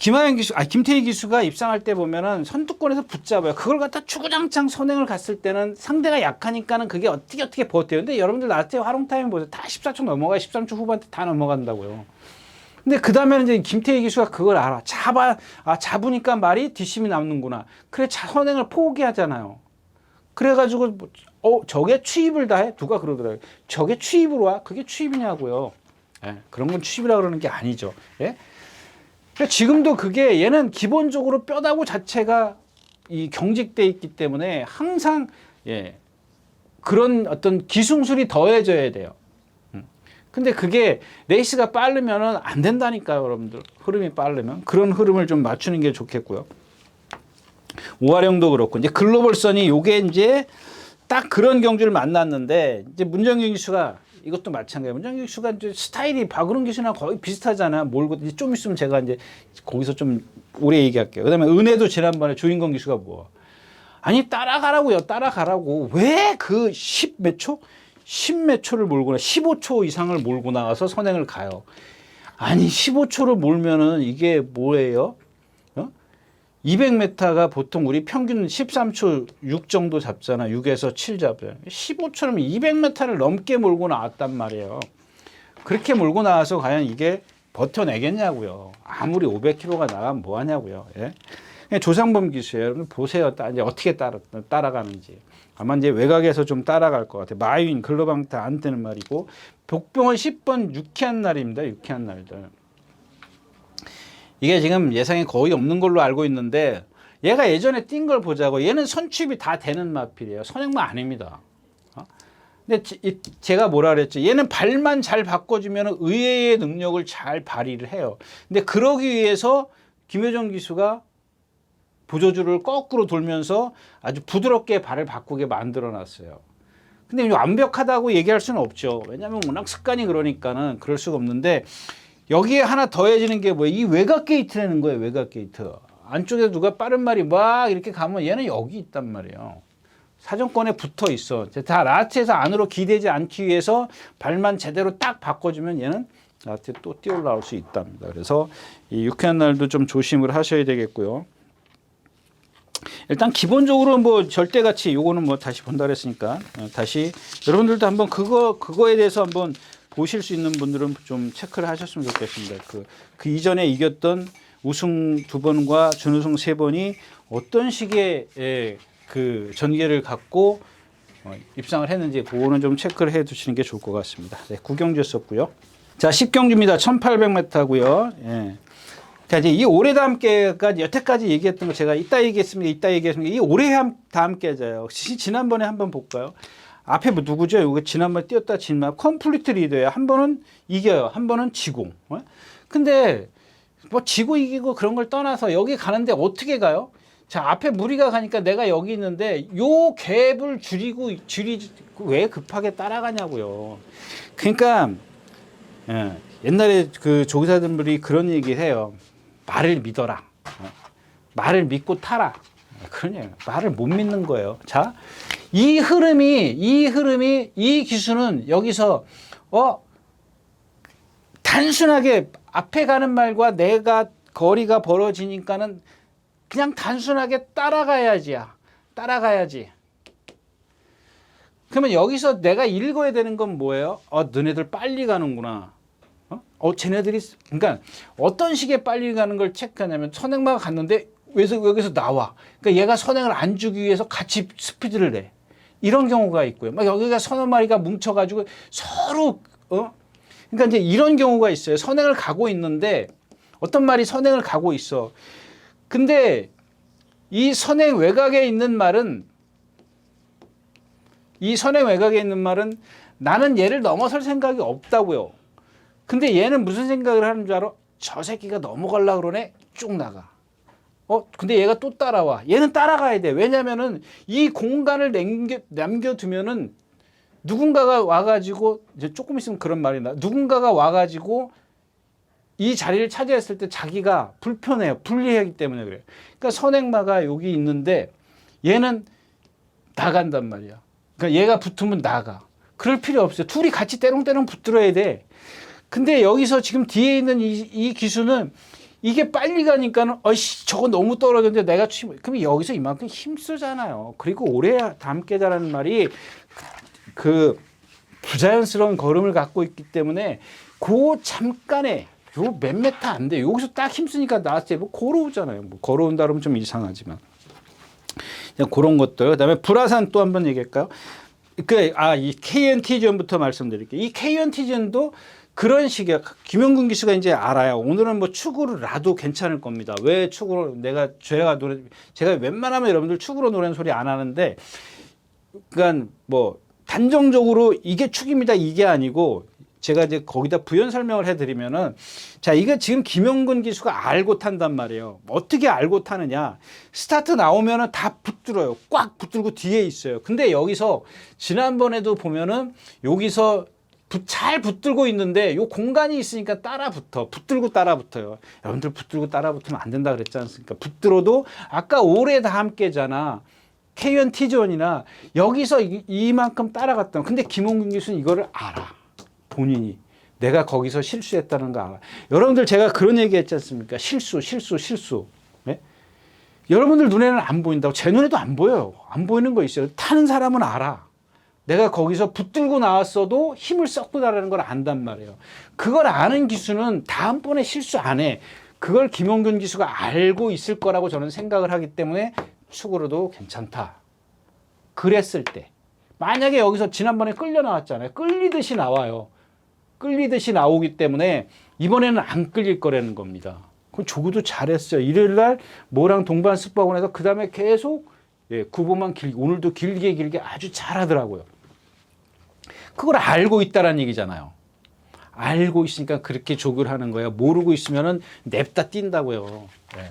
김태희 기수가 입상할 때 보면은 선두권에서 붙잡아요. 그걸 갖다 주구장창 선행을 갔을 때는 상대가 약하니까는 그게 어떻게 버텨요. 근데 여러분들 나한테 활용 타임 보세요. 다 14초 넘어가요. 13초 후반 때 다 넘어간다고요. 근데 그 다음에는 이제 김태희 기수가 그걸 알아. 잡으니까 말이 뒷심이 남는구나. 그래, 선행을 포기하잖아요. 그래가지고, 저게 추입을 다 해? 누가 그러더라고요. 저게 추입으로 와? 그게 추입이냐고요. 예, 그런 건 추입이라고 그러는 게 아니죠. 예? 지금도 그게 얘는 기본적으로 뼈다구 자체가 이 경직돼 있기 때문에 항상 그런 어떤 기승술이 더해져야 돼요. 근데 그게 레이스가 빠르면은 안 된다니까요, 여러분들. 흐름이 빠르면 그런 흐름을 좀 맞추는 게 좋겠고요. 오하령도 그렇고 이제 글로벌선이 요게 이제 딱 그런 경주를 만났는데 이제 문정균 기수가 이것도 마찬가지예요. 문정균 기수가 이제 스타일이 박은훈 기수랑 거의 비슷하잖아요. 몰고 이제 좀 있으면 제가 이제 거기서 좀 오래 얘기할게요. 그다음에 은혜도 지난번에 조인건 기수가 뭐 아니 따라가라고요. 따라가라고 왜 그 10 몇 초? 10 몇 초를 몰고 나 15초 이상을 몰고 나가서 선행을 가요. 아니 15초를 몰면은 이게 뭐예요? 200m가 보통 우리 평균 13초 6 정도 잡잖아. 6에서 7 잡아요. 15초면 200m를 넘게 몰고 나왔단 말이에요. 그렇게 몰고 나와서 과연 이게 버텨내겠냐고요. 아무리 500km가 나가면 뭐 하냐고요. 예? 조상범 기수예요. 여러분 보세요. 이제 어떻게 따라가는지. 아마 이제 외곽에서 좀 따라갈 것 같아요. 마윈, 글로방타 안 뜨는 말이고 복병은 10번 유쾌한 날입니다. 유쾌한 날들. 이게 지금 예상이 거의 없는 걸로 알고 있는데 얘가 예전에 뛴 걸 보자고. 얘는 선취입이 다 되는 마필이에요. 선행만 아닙니다. 근데 제가 뭐라 그랬죠? 얘는 발만 잘 바꿔주면 의외의 능력을 잘 발휘를 해요. 근데 그러기 위해서 김효정 기수가 보조줄을 거꾸로 돌면서 아주 부드럽게 발을 바꾸게 만들어 놨어요. 근데 완벽하다고 얘기할 수는 없죠. 왜냐하면 워낙 습관이 그러니까는 그럴 수가 없는데 여기에 하나 더해지는 게 뭐예요? 이 외곽 게이트라는 거예요. 외곽 게이트. 안쪽에 누가 빠른 말이 막 이렇게 가면 얘는 여기 있단 말이에요. 사정권에 붙어 있어. 다 라트에서 안으로 기대지 않기 위해서 발만 제대로 딱 바꿔주면 얘는 라트에 또 뛰어 올라올 수 있답니다. 그래서 이 유쾌한 날도 좀 조심을 하셔야 되겠고요. 일단 기본적으로 뭐 절대가치 요거는 뭐 다시 본다 그랬으니까 다시 여러분들도 한번 그거에 대해서 한번 보실 수 있는 분들은 좀 체크를 하셨으면 좋겠습니다. 그 이전에 이겼던 우승 2번과 준우승 3번이 어떤 식의 그 전개를 갖고 입상을 했는지 그거는 좀 체크를 해 두시는 게 좋을 것 같습니다. 네, 9경주였었고요. 자, 10경주입니다. 1800m고요. 예. 자, 이제 이 올해 다 함께가 여태까지 얘기했던 거 제가 이따 얘기했습니다. 이 올해 다 함께자요. 지난번에 한번 볼까요? 앞에 뭐 누구죠? 이거 지난번에 뛰었다 진만 컴플리트 리더예요. 한 번은 이겨요. 한 번은 지고. 근데 뭐 지고 이기고 그런 걸 떠나서 여기 가는데 어떻게 가요? 자, 앞에 무리가 가니까 내가 여기 있는데 요 갭을 줄이 왜 급하게 따라가냐고요. 그러니까 옛날에 그 조기사들이 그런 얘기를 해요. 말을 믿어라. 말을 믿고 타라. 그러냐. 말을 못 믿는 거예요. 자, 이 흐름이 이 기수는 여기서 단순하게 앞에 가는 말과 내가 거리가 벌어지니까는 그냥 단순하게 따라가야지. 그러면 여기서 내가 읽어야 되는 건 뭐예요? 너네들 빨리 가는구나. 쟤네들이, 그러니까 어떤 식의 빨리 가는 걸 체크하냐면 선행마가 갔는데 여기서 나와. 그러니까 얘가 선행을 안 주기 위해서 같이 스피드를 내. 이런 경우가 있고요. 막 여기가 서너 마리가 뭉쳐가지고 서로, 그러니까 이제 이런 경우가 있어요. 선행을 가고 있는데 어떤 말이 선행을 가고 있어. 근데 이 선행 외곽에 있는 말은 나는 얘를 넘어설 생각이 없다고요. 근데 얘는 무슨 생각을 하는 줄 알아? 저 새끼가 넘어가려고 그러네. 쭉 나가. 근데 얘가 또 따라와. 얘는 따라가야 돼. 왜냐면은 이 공간을 남겨두면은 누군가가 와가지고, 이제 조금 있으면 그런 말이 나. 누군가가 와가지고 이 자리를 차지했을 때 자기가 불편해요. 불리하기 때문에 그래요. 그러니까 선행마가 여기 있는데 얘는 나간단 말이야. 그러니까 얘가 붙으면 나가. 그럴 필요 없어요. 둘이 같이 때롱때롱 붙들어야 돼. 근데 여기서 지금 뒤에 있는 이 기수는 이게 빨리 가니까는 저거 너무 떨어졌는데 내가 그럼 여기서 이만큼 힘쓰잖아요. 그리고 오래 담게자라는 말이 그 부자연스러운 걸음을 갖고 있기 때문에 그 잠깐에 요 몇 메타 안 돼. 여기서 딱 힘쓰니까 나왔지. 뭐 걸어오잖아요. 뭐 걸어온다 그러면 좀 이상하지만. 그냥 그런 것들. 그다음에 불화산 또 한번 얘기할까요? 이 KNT전부터 말씀드릴게요. 이 KNT전도 그런 식의 김영근 기수가 이제 알아요. 오늘은 뭐 축구를 놔도 괜찮을 겁니다. 왜 축구로 제가 웬만하면 여러분들 축구로 노래는 소리 안 하는데, 그러니까 뭐 단정적으로 이게 축입니다. 이게 아니고 제가 이제 거기다 부연 설명을 해드리면은, 자, 이거 지금 김영근 기수가 알고 탄단 말이에요. 어떻게 알고 타느냐? 스타트 나오면은 다 붙들어요. 꽉 붙들고 뒤에 있어요. 근데 여기서 지난번에도 보면은 여기서 잘 붙들고 있는데 요 공간이 있으니까 붙들고 따라붙어요. 여러분들 붙들고 따라붙으면 안 된다 그랬지 않습니까? 붙들어도 아까 오래 다 함께잖아. KNT전이나 여기서 이만큼 따라갔다. 근데 김홍근 교수는 이거를 알아. 본인이. 내가 거기서 실수했다는 거 알아. 여러분들 제가 그런 얘기 했지 않습니까? 실수. 네? 여러분들 눈에는 안 보인다고. 제 눈에도 안 보여요. 안 보이는 거 있어요. 타는 사람은 알아. 내가 거기서 붙들고 나왔어도 힘을 썩고 나라는 걸 안단 말이에요. 그걸 아는 기수는 다음번에 실수 안 해. 그걸 김용균 기수가 알고 있을 거라고 저는 생각을 하기 때문에 축으로도 괜찮다. 그랬을 때. 만약에 여기서 지난번에 끌려 나왔잖아요. 끌리듯이 나와요. 끌리듯이 나오기 때문에 이번에는 안 끌릴 거라는 겁니다. 그럼 조구도 잘했어요. 일요일 날 뭐랑 동반 습박원에서 그 다음에 계속 구보만 오늘도 길게 아주 잘하더라고요. 그걸 알고 있다라는 얘기잖아요. 알고 있으니까 그렇게 조교를 하는 거예요. 모르고 있으면은 냅다 뛴다고요. 네.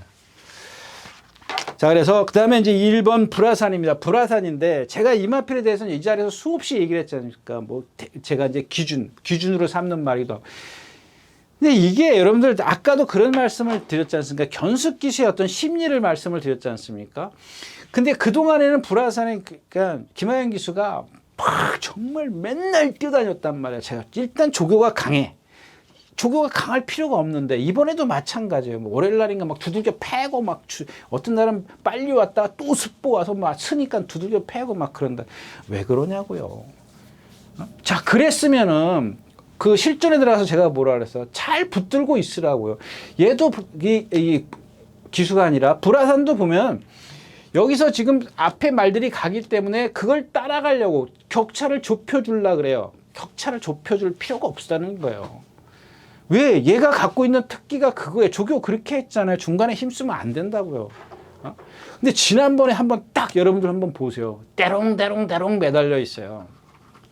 자, 그래서 그 다음에 이제 1번 불화산입니다. 불화산인데 제가 이마필에 대해서는 이 자리에서 수없이 얘기를 했지 않습니까? 뭐 제가 이제 기준으로 삼는 말이기도 하고. 근데 이게 여러분들 아까도 그런 말씀을 드렸지 않습니까? 견습기수의 어떤 심리를 말씀을 드렸지 않습니까? 근데 그동안에는 불화산에 그러니까 김하영 기수가 막 정말 맨날 뛰어다녔단 말이야. 제가 일단 조교가 강해. 조교가 강할 필요가 없는데 이번에도 마찬가지예요. 뭐 월요일 날인가 막 두들겨 패고 막 어떤 날은 빨리 왔다가 또 습보 와서 막 쓰니까 두들겨 패고 막 그런다. 왜 그러냐고요. 자, 그랬으면은 그 실전에 들어가서 제가 뭐라 그랬어? 잘 붙들고 있으라고요. 얘도 이 기수가 아니라 불화산도 보면 여기서 지금 앞에 말들이 가기 때문에 그걸 따라가려고 격차를 좁혀주려고 그래요. 격차를 좁혀줄 필요가 없다는 거예요. 왜? 얘가 갖고 있는 특기가 그거예요. 조교 그렇게 했잖아요. 중간에 힘쓰면 안 된다고요. 근데 지난번에 한번 딱 여러분들 한번 보세요. 대롱대롱 매달려 있어요.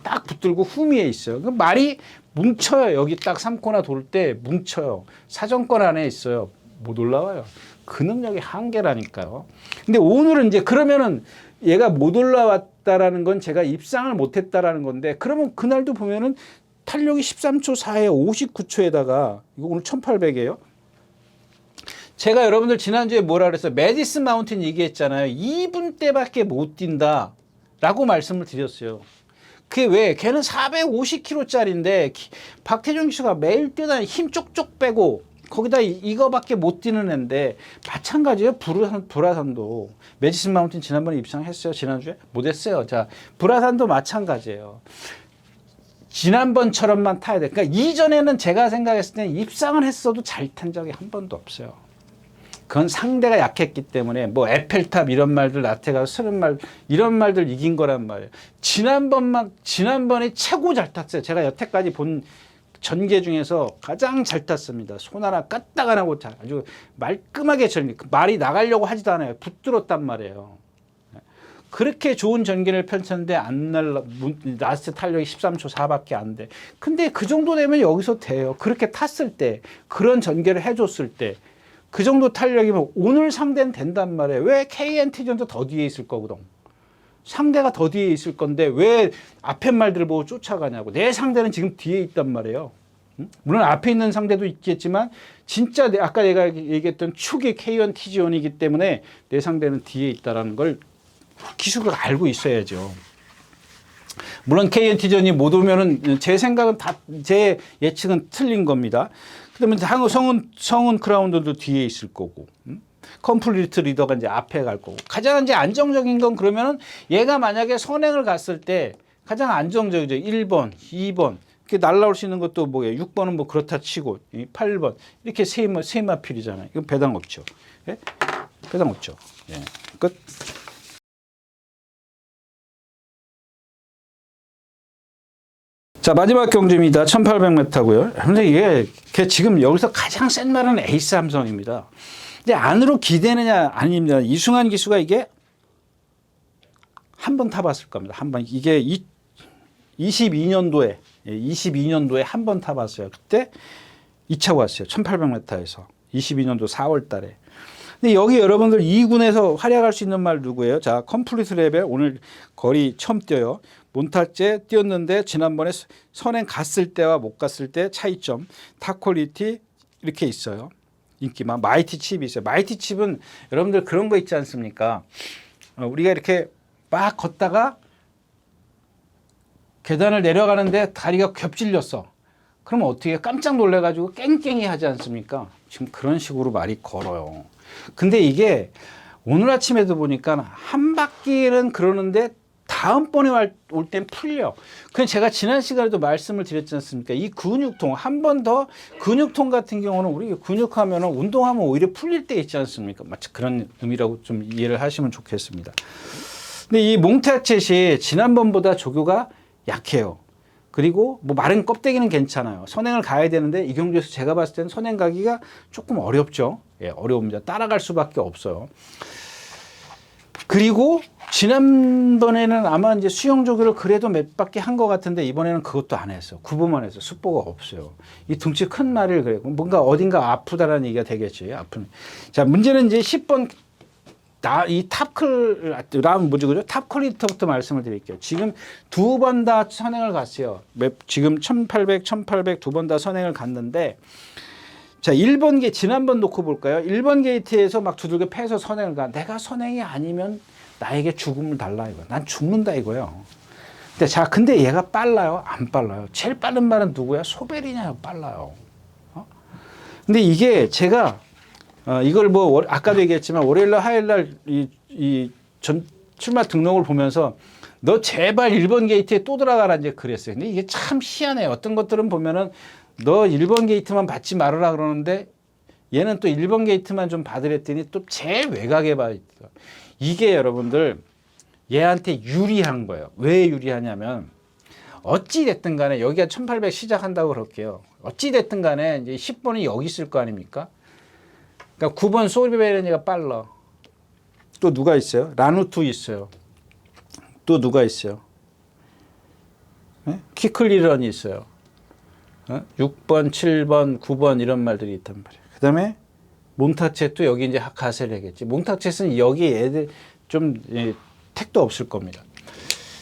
딱 붙들고 후미에 있어요. 그 말이 뭉쳐요. 여기 딱 3코나 돌 때 뭉쳐요. 사정권 안에 있어요. 못 올라와요. 그 능력이 한계라니까요. 근데 오늘은 이제 그러면은 얘가 못 올라왔다라는 건 제가 입상을 못했다라는 건데, 그러면 그날도 보면은 탄력이 13초 4에 59초에다가 이거 오늘 1800이에요. 제가 여러분들 지난주에 뭐라 그랬어요? 매디슨 마운틴 얘기했잖아요. 2분 때밖에 못 뛴다 라고 말씀을 드렸어요. 그게 왜? 걔는 450kg짜리인데 박태종 기수가 매일 뛰다 힘 쪽쪽 빼고 거기다 이거밖에 못 뛰는 애인데, 마찬가지예요. 불화산도 매디슨 마운틴 지난번에 입상했어요. 지난주에 못했어요. 자, 불화산도 마찬가지예요. 지난번처럼만 타야 돼. 그러니까 이전에는 제가 생각했을 때는 입상을 했어도 잘 탄 적이 한 번도 없어요. 그건 상대가 약했기 때문에, 뭐 에펠탑 이런 말들, 나태가 쓰는 말 이런 말들 이긴 거란 말이에요. 지난번에 최고 잘 탔어요. 제가 여태까지 본 전개 중에서 가장 잘 탔습니다. 손 하나 까딱 안 하고 아주 말끔하게 말이 나가려고 하지도 않아요. 붙들었단 말이에요. 그렇게 좋은 전개를 펼쳤는데 라스트 탄력이 13초 4밖에 안 돼. 근데 그 정도 되면 여기서 돼요. 그렇게 탔을 때, 그런 전개를 해줬을 때, 그 정도 탄력이면 오늘 상대는 된단 말이에요. 왜 KNT전도 더 뒤에 있을 거거든. 상대가 더 뒤에 있을 건데 왜 앞에 말들을 보고 쫓아가냐고. 내 상대는 지금 뒤에 있단 말이에요. 물론 앞에 있는 상대도 있겠지만 진짜 아까 내가 얘기했던 축이 KNT전이기 때문에 내 상대는 뒤에 있다는 걸 기술을 알고 있어야죠. 물론 KNT전이 못 오면은 제 생각은 제 예측은 틀린 겁니다. 그다음에 성은 크라운드도 뒤에 있을 거고, 컴플리트 리더가 이제 앞에 갈 거고. 가장 이제 안정적인 건, 그러면은 얘가 만약에 선행을 갔을 때 가장 안정적이죠. 1번, 2번. 이렇게 날라올 수 있는 것도 뭐예요? 6번은 뭐 그렇다 치고, 8번. 이렇게 세마필이잖아요. 이건 배당 없죠. 예? 배당 없죠. 예. 끝. 자, 마지막 경주입니다. 1800m고요. 근데 이게 지금 여기서 가장 센 말은 에이스 함성입니다. 이제 안으로 기대느냐 아닙니다. 이승환 기수가 이게 한 번 타봤을 겁니다. 한 번. 이게 22년도에 한 번 타봤어요. 그때 2차 왔어요. 1800m에서 22년도 4월 달에. 근데 여기 여러분들 2군에서 활약할 수 있는 말 누구예요? 자, 컴플리트 레벨 오늘 거리 처음 뛰어요. 몬타제 뛰었는데 지난번에 선행 갔을 때와 못 갔을 때 차이점, 탑 퀄리티 이렇게 있어요. 인기만. 마이티 칩이 있어요. 마이티 칩은 여러분들 그런 거 있지 않습니까? 우리가 이렇게 막 걷다가 계단을 내려가는데 다리가 겹질렸어. 그러면 어떻게 해요? 깜짝 놀래가지고 깽깽이 하지 않습니까? 지금 그런 식으로 말이 걸어요. 근데 이게 오늘 아침에도 보니까 한 바퀴는 그러는데 다음번에 올 땐 풀려. 그냥 제가 지난 시간에도 말씀을 드렸지 않습니까? 이 근육통, 한 번 더 근육통 같은 경우는 우리 근육하면은 운동하면 오히려 풀릴 때 있지 않습니까? 마치 그런 의미라고 좀 이해를 하시면 좋겠습니다. 근데 이 몽타챗이 지난번보다 조교가 약해요. 그리고 뭐 마른 껍데기는 괜찮아요. 선행을 가야 되는데 이 경주에서 제가 봤을 때는 선행 가기가 조금 어렵죠. 예, 어려웁니다. 따라갈 수밖에 없어요. 그리고 지난번에는 아마 이제 수영 조교를 그래도 몇 바퀴 한 것 같은데 이번에는 그것도 안 했어. 구보만 했어. 숫보가 없어요. 이 등치 큰 말을 그래. 뭔가 어딘가 아프다라는 얘기가 되겠지. 아픈. 자, 문제는 이제 10번 이 탑 퀄리티부터 말씀을 드릴게요. 지금 두 번 다 선행을 갔어요. 지금 1800 두 번 다 선행을 갔는데, 자, 1번 게이트 지난번 놓고 볼까요? 1번 게이트에서 막 두들겨 패서 선행을 가. 내가 선행이 아니면 나에게 죽음을 달라 이거. 난 죽는다 이거예요. 근데 얘가 빨라요? 안 빨라요? 제일 빠른 말은 누구야? 소벨이냐요? 빨라요. 근데 이게 제가 이걸 뭐 아까도 얘기했지만 월요일날 화요일날 출마 등록을 보면서 너 제발 1번 게이트에 또 들어가라 이제 그랬어요. 근데 이게 참 희한해요. 어떤 것들은 보면은 너 1번 게이트만 받지 말아라 그러는데 얘는 또 1번 게이트만 좀 받으랬더니 또 제일 외곽에 봐 있다. 이게 여러분들 얘한테 유리한 거예요. 왜 유리하냐면 어찌 됐든 간에 여기가 1800 시작한다고 그럴게요. 어찌 됐든 간에 이제 10번이 여기 있을 거 아닙니까? 그러니까 9번 소리베레니가 빨라. 또 누가 있어요? 라누투 있어요. 또 누가 있어요? 네? 키클리런이 있어요. 6번, 7번, 9번 이런 말들이 있단 말이에요. 그 다음에 몬타쳇도 여기 이제 가세를 하겠지. 몬타쳇은 여기 애들 좀 택도 없을 겁니다.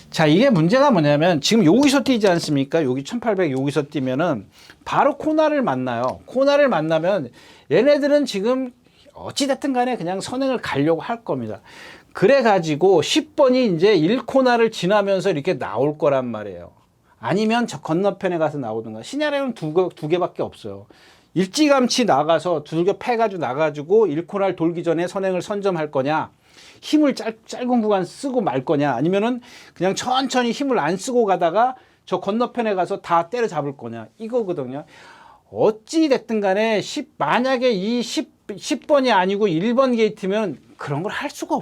자, 이게 문제가 뭐냐면 지금 여기서 뛰지 않습니까? 여기 1800 여기서 뛰면은 바로 코나를 만나요. 코나를 만나면 얘네들은 지금 어찌됐든 간에 그냥 선행을 가려고 할 겁니다. 그래가지고 10번이 이제 1코나를 지나면서 이렇게 나올 거란 말이에요. 아니면 저 건너편에 가서 나오든가. 시나리오는 두 개밖에 없어요. 일찌감치 나가서 두들겨 패가지고 나가지고 1코나를 돌기 전에 선행을 선점할 거냐, 힘을 짧은 구간 쓰고 말 거냐, 아니면은 그냥 천천히 힘을 안 쓰고 가다가 저 건너편에 가서 다 때려잡을 거냐, 이거거든요. 어찌 됐든 간에 만약에 이 10번이 아니고 1번 게이트면 그런 걸 할 수가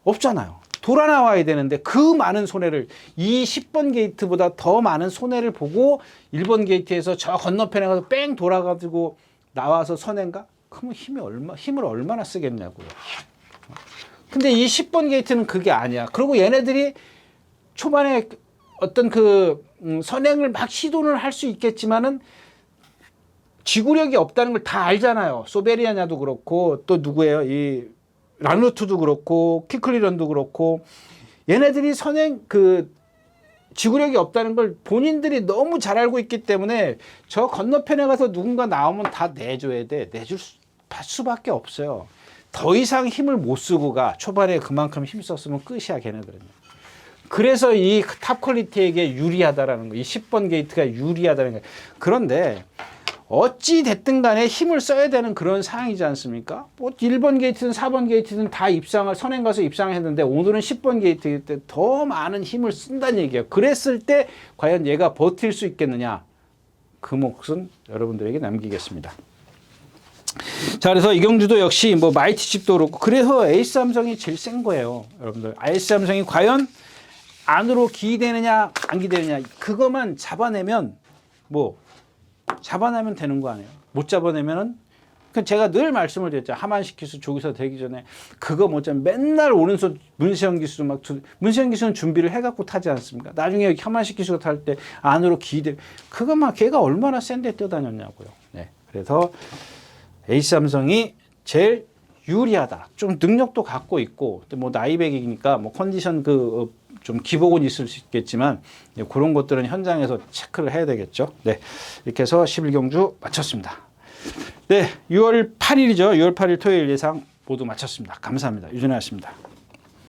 없잖아요. 돌아 나와야 되는데 그 많은 손해를, 이 10번 게이트보다 더 많은 손해를 보고 1번 게이트에서 저 건너편에 가서 뺑 돌아가지고 나와서 선행가? 그러면 힘을 얼마나 쓰겠냐고요. 근데 이 10번 게이트는 그게 아니야. 그리고 얘네들이 초반에 어떤 선행을 막 시도를 할 수 있겠지만은 지구력이 없다는 걸 다 알잖아요. 소베리아냐도 그렇고, 또 누구예요? 이 란루트도 그렇고, 키클리런도 그렇고, 얘네들이 지구력이 없다는 걸 본인들이 너무 잘 알고 있기 때문에 저 건너편에 가서 누군가 나오면 다 내줘야 돼. 내줄 수밖에 없어요. 더 이상 힘을 못 쓰고 가. 초반에 그만큼 힘 썼으면 끝이야, 걔네들은요. 그래서 이 탑 퀄리티에게 유리하다라는 거, 이 10번 게이트가 유리하다는 거예요. 그런데 어찌 됐든 간에 힘을 써야 되는 그런 상황이지 않습니까? 뭐 1번 게이트든 4번 게이트든 다 선행 가서 입상했는데 오늘은 10번 게이트 때 더 많은 힘을 쓴다는 얘기예요. 그랬을 때 과연 얘가 버틸 수 있겠느냐? 그 몫은 여러분들에게 남기겠습니다. 자, 그래서 이경주도 역시 뭐 마이티칩도 그렇고, 그래서 에이스 삼성이 제일 센 거예요, 여러분들. 에이스 삼성이 과연 안으로 기대느냐 안 기대느냐, 그것만 잡아내면 되는 거 아니에요. 못 잡아내면은, 제가 늘 말씀을 드렸죠. 하만식 기수 조기사 되기 전에 그거 못 잡으면 맨날 오른손 문세영 기수 문세영 기수는 준비를 해갖고 타지 않습니까? 나중에 하만식 기수가 탈 때 안으로 그것만 걔가 얼마나 센데 뛰어다녔냐고요. 네. 그래서 에이스 삼성이 제일 유리하다. 좀 능력도 갖고 있고, 뭐 나이백이니까 뭐 컨디션 좀 기복은 있을 수 있겠지만, 그런 것들은 현장에서 체크를 해야 되겠죠. 네. 이렇게 해서 11경주 마쳤습니다. 네. 6월 8일이죠. 6월 8일 토요일 예상 모두 마쳤습니다. 감사합니다. 유준하였습니다.